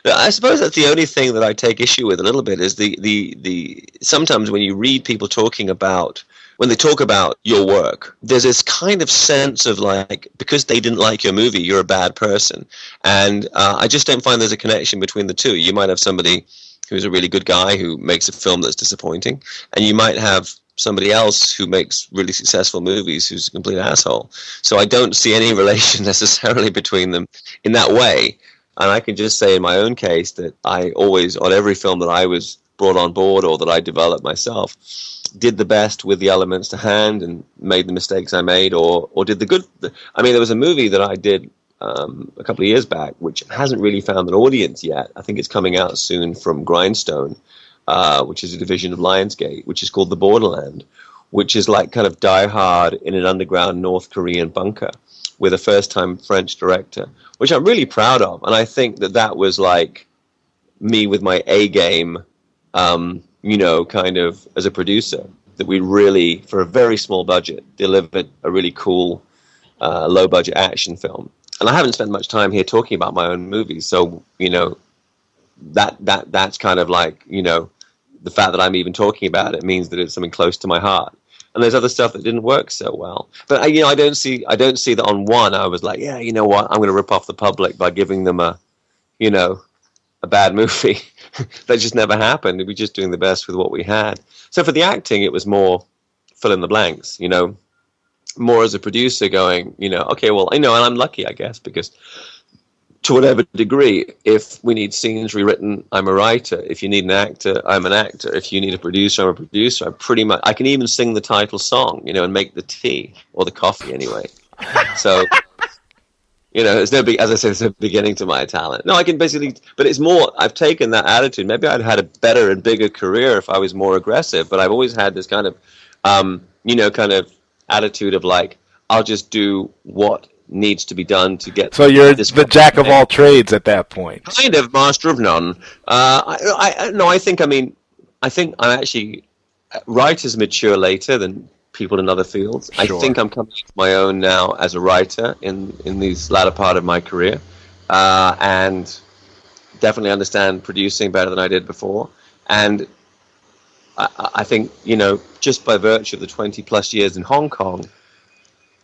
I suppose that's the only thing that I take issue with a little bit is the sometimes when you read people talking about. When they talk about your work, there's this kind of sense of because they didn't like your movie, you're a bad person. And I just don't find there's a connection between the two. You might have somebody who's a really good guy who makes a film that's disappointing, and you might have somebody else who makes really successful movies who's a complete asshole. So I don't see any relation necessarily between them in that way. And I can just say in my own case that I always, on every film that I was brought on board or that I developed myself, did the best with the elements to hand and made the mistakes I made, or did the good. I mean, there was a movie that I did a couple of years back, which hasn't really found an audience yet. I think it's coming out soon from Grindstone, which is a division of Lionsgate, which is called The Borderland, which is like kind of Die Hard in an underground North Korean bunker with a first-time French director, which I'm really proud of. And I think that was like me with my A game, kind of as a producer, that we really, for a very small budget, delivered a really cool, low-budget action film. And I haven't spent much time here talking about my own movies, so, that's kind of like, the fact that I'm even talking about it means that it's something close to my heart. And there's other stuff that didn't work so well. But I don't see that on one I was like, yeah, you know what, I'm going to rip off the public by giving them a bad movie. That just never happened. We were just doing the best with what we had. So for the acting, it was more fill in the blanks, more as a producer going, okay, well, and I'm lucky, I guess, because to whatever degree, if we need scenes rewritten, I'm a writer. If you need an actor, I'm an actor. If you need a producer, I'm a producer. I can even sing the title song, and make the tea or the coffee anyway. So, there's no as I said, there's no beginning to my talent. No, I can basically, but it's more, I've taken that attitude. Maybe I'd had a better and bigger career if I was more aggressive, but I've always had this kind of, kind of attitude of like, I'll just do what needs to be done to get. So you're the jack of all trades at that point. Kind of master of none. I think I'm actually, writers mature later than people in other fields. Sure. I think I'm coming to my own now as a writer in this latter part of my career, and definitely understand producing better than I did before. And I think, just by virtue of the 20 plus years in Hong Kong,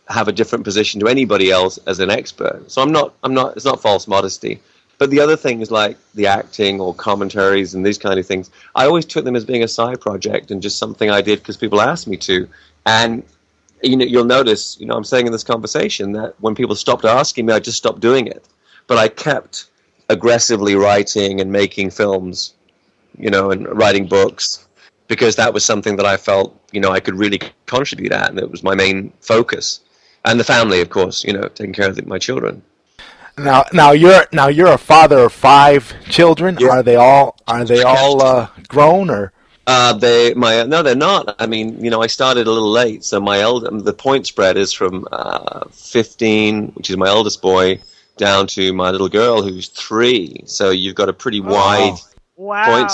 have a different position to anybody else as an expert. So I'm not, it's not false modesty. But the other things like the acting or commentaries and these kind of things, I always took them as being a side project and just something I did because people asked me to. And, you'll notice, I'm saying in this conversation that when people stopped asking me, I just stopped doing it. But I kept aggressively writing and making films, and writing books, because that was something that I felt, I could really contribute at, and it was my main focus. And the family, of course, taking care of my children. Now you're a father of 5 children. Yeah. Are they all grown or? No, they're not. I mean, I started a little late, so the point spread is from 15, which is my oldest boy, down to my little girl who's 3. So you've got a pretty wide point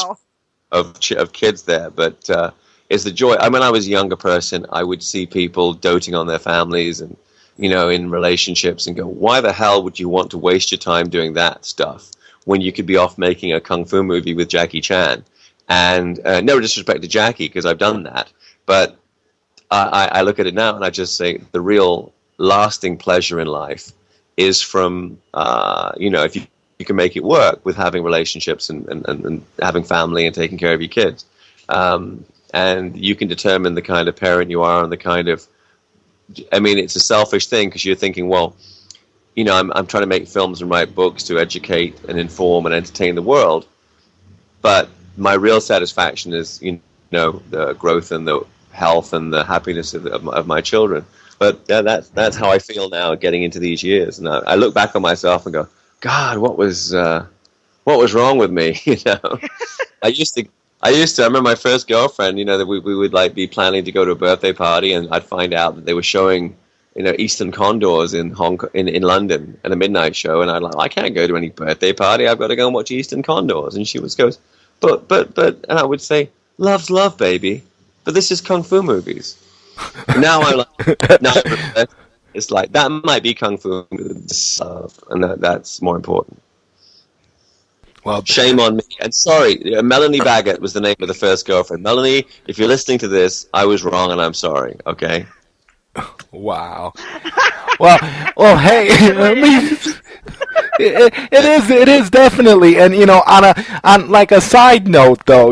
of kids there, but. It's the joy. When I was a younger person, I would see people doting on their families and, in relationships and go, why the hell would you want to waste your time doing that stuff when you could be off making a kung fu movie with Jackie Chan? And no disrespect to Jackie, because I've done that. But I look at it now and I just say the real lasting pleasure in life is from, if you can make it work with having relationships and having family and taking care of your kids. And you can determine the kind of parent you are and the kind of, it's a selfish thing because you're thinking, well, I'm trying to make films and write books to educate and inform and entertain the world. But my real satisfaction is, the growth and the health and the happiness of my children. But that's how I feel now getting into these years. And I look back on myself and go, God, what was wrong with me? I remember my first girlfriend, that we would like be planning to go to a birthday party, and I'd find out that they were showing, Eastern Condors in in London at a midnight show, and I'd like, I can't go to any birthday party. I've got to go and watch Eastern Condors. And she goes, but, and I would say, love's love, baby. But this is kung fu movies. And now I'm like, no, it's like that might be kung fu, and that's more important. Well, shame on me. And sorry, Melanie Baggett was the name of the first girlfriend. Melanie, if you're listening to this, I was wrong and I'm sorry, okay? Wow. Well, hey, it is definitely, and on like a side note though,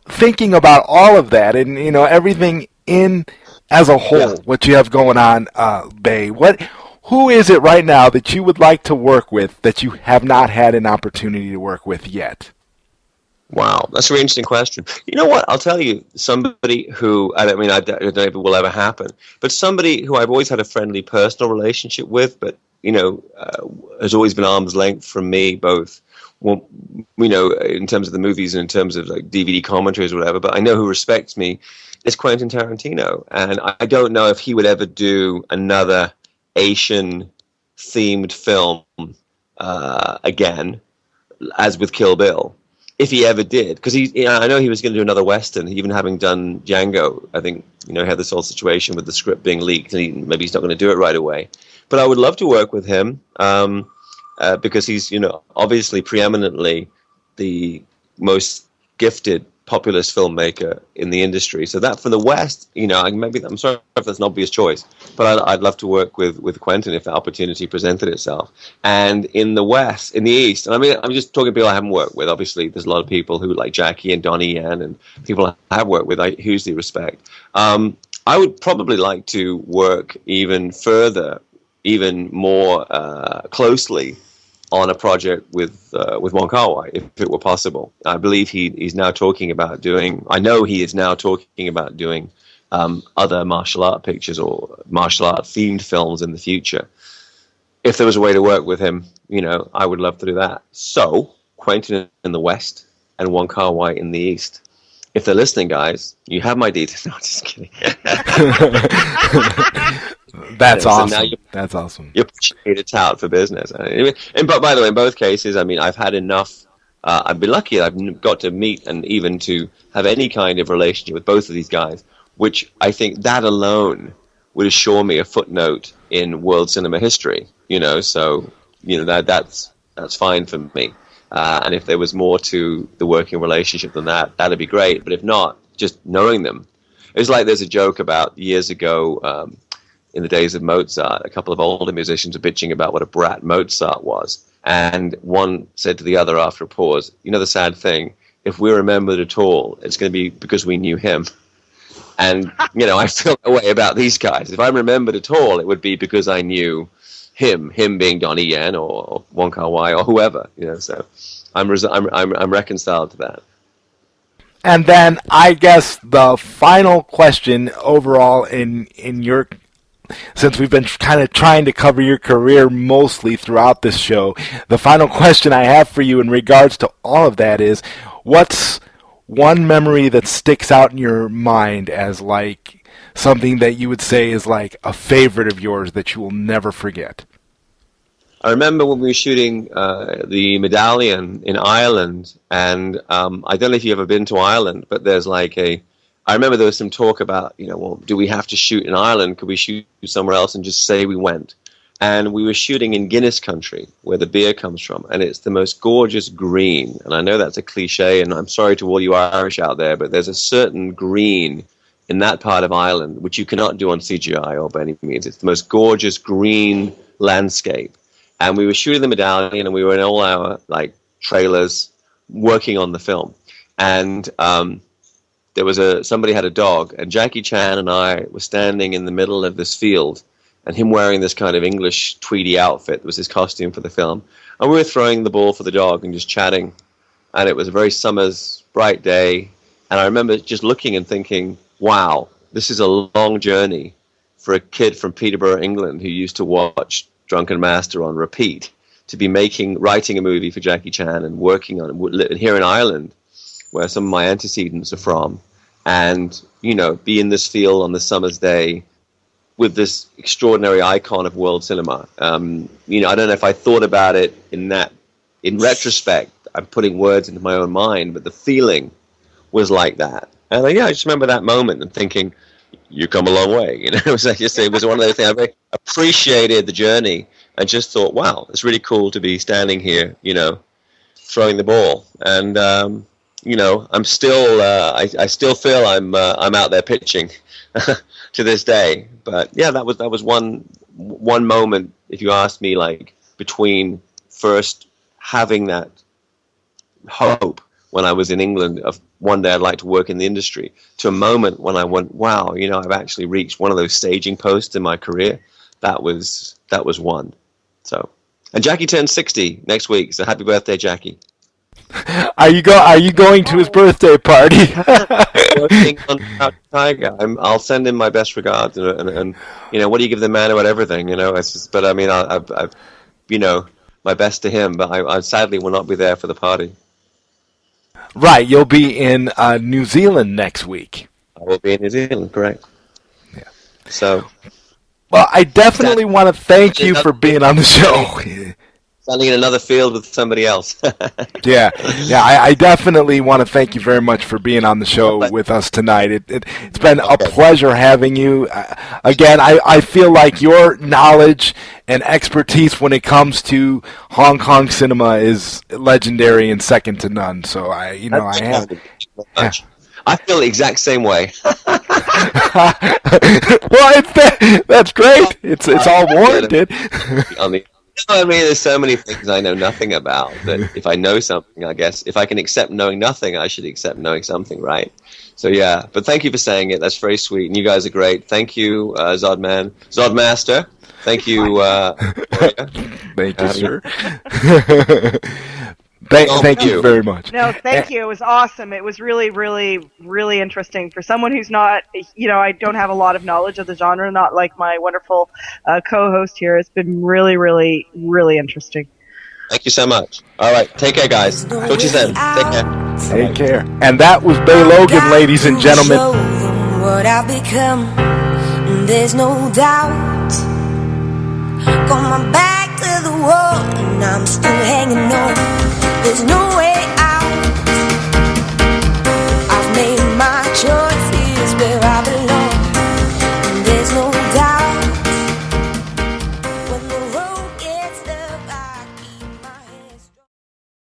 thinking about all of that and everything in as a whole, what you have going on, Bey, who is it right now that you would like to work with that you have not had an opportunity to work with yet? Wow, that's a really interesting question. You know what? I'll tell you, somebody who, I don't know if it will ever happen, but somebody who I've always had a friendly personal relationship with, but, has always been arm's length from me, both, in terms of the movies and in terms of like DVD commentaries or whatever, but I know who respects me is Quentin Tarantino. And I don't know if he would ever do another Asian-themed film again, as with Kill Bill. If he ever did, because I know he was going to do another Western, even having done Django. I think, he had this whole situation with the script being leaked, and maybe he's not going to do it right away. But I would love to work with him because he's, obviously preeminently the most gifted populist filmmaker in the industry. So that from the West, maybe I'm sorry if that's an obvious choice, but I'd love to work with Quentin if the opportunity presented itself. And in the West, in the East, and I'm just talking people I haven't worked with. Obviously, there's a lot of people who like Jackie and Donnie Yen and people I have worked with. I hugely respect. I would probably like to work even further, even more closely on a project with Wong Kar-wai, if it were possible. I believe he's now talking about doing. I know he is now talking about doing other martial art pictures or martial art themed films in the future. If there was a way to work with him, I would love to do that. So Quentin in the West and Wong Kar-wai in the East. If they're listening, guys, you have my details. No, just kidding. That's awesome. So That's awesome. You're pushing it out for business. But by the way, in both cases, I've had enough. I've been lucky that I've got to meet and even to have any kind of relationship with both of these guys, which I think that alone would assure me a footnote in world cinema history. So that's fine for me. And if there was more to the working relationship than that, that'd be great. But if not, just knowing them. It was like there's a joke about years ago. In the days of Mozart, a couple of older musicians were bitching about what a brat Mozart was. And one said to the other after a pause, the sad thing, if we remembered at all, it's going to be because we knew him. And, I feel that way about these guys. If I remembered at all, it would be because I knew him being Donnie Yen or Wong Kar-wai or whoever, so I'm reconciled to that. And then I guess the final question overall in your, since we've been kind of trying to cover your career mostly throughout this show, the final question I have for you in regards to all of that is, what's one memory that sticks out in your mind as like something that you would say is like a favorite of yours that you will never forget? I remember when we were shooting the Medallion in Ireland, and I don't know if you've ever been to Ireland, but there's like I remember there was some talk about, well, do we have to shoot in Ireland? Could we shoot somewhere else and just say we went? And we were shooting in Guinness country, where the beer comes from, and it's the most gorgeous green. And I know that's a cliche, and I'm sorry to all you Irish out there, but there's a certain green in that part of Ireland, which you cannot do on CGI or by any means. It's the most gorgeous green landscape. And we were shooting the Medallion, and we were in all our trailers working on the film. And there was somebody had a dog, and Jackie Chan and I were standing in the middle of this field, and him wearing this kind of English tweedy outfit that was his costume for the film. And we were throwing the ball for the dog and just chatting. And it was a very summer's bright day. And I remember just looking and thinking, wow, this is a long journey for a kid from Peterborough, England, who used to watch Drunken Master on repeat, to be writing a movie for Jackie Chan and working on it here in Ireland, where some of my antecedents are from, and, be in this field on the summer's day with this extraordinary icon of world cinema. I don't know if I thought about it in retrospect, I'm putting words into my own mind, but the feeling was like that. And I just remember that moment and thinking, you come a long way. It was one of those things. I appreciated the journey and just thought, wow, it's really cool to be standing here, throwing the ball. And, I'm still, I still feel I'm out there pitching to this day. But yeah, that was one moment, if you ask me, between first having that hope when I was in England of one day I'd like to work in the industry, to a moment when I went, wow, I've actually reached one of those staging posts in my career that was one. So, and Jackie turns 60 next week. So happy birthday, Jackie. Are you going to his birthday party? Working on Tiger. I'll send him my best regards, and what do you give the man about everything? It's just, but I mean, I've my best to him, but I sadly will not be there for the party. Right, you'll be in New Zealand next week. I will be in New Zealand, correct? Yeah. So, well, I definitely want to thank you for being on the show. Standing in another field with somebody else. Yeah. I definitely want to thank you very much for being on the show with us tonight. It's been a pleasure having you. Again, I feel like your knowledge and expertise when it comes to Hong Kong cinema is legendary and second to none. So I feel the exact same way. Well, that's great. It's all warranted. I mean, there's so many things I know nothing about that if I know something, I guess, if I can accept knowing nothing, I should accept knowing something, right? So, yeah. But thank you for saying it. That's very sweet. And you guys are great. Thank you, Zodmaster. Thank you. Thank you, sir. Thank you very much. No, thank you. It was awesome. It was really, really, really interesting. For someone who's not, I don't have a lot of knowledge of the genre, not like my wonderful co-host here. It's been really, really, really interesting. Thank you so much. All right. Take care, guys. Talk to you soon. Take care. Take care. And that was Bey Logan, ladies and gentlemen. Show them what I've become. There's no doubt. Got my back to the wall and I'm still hanging on. There's no way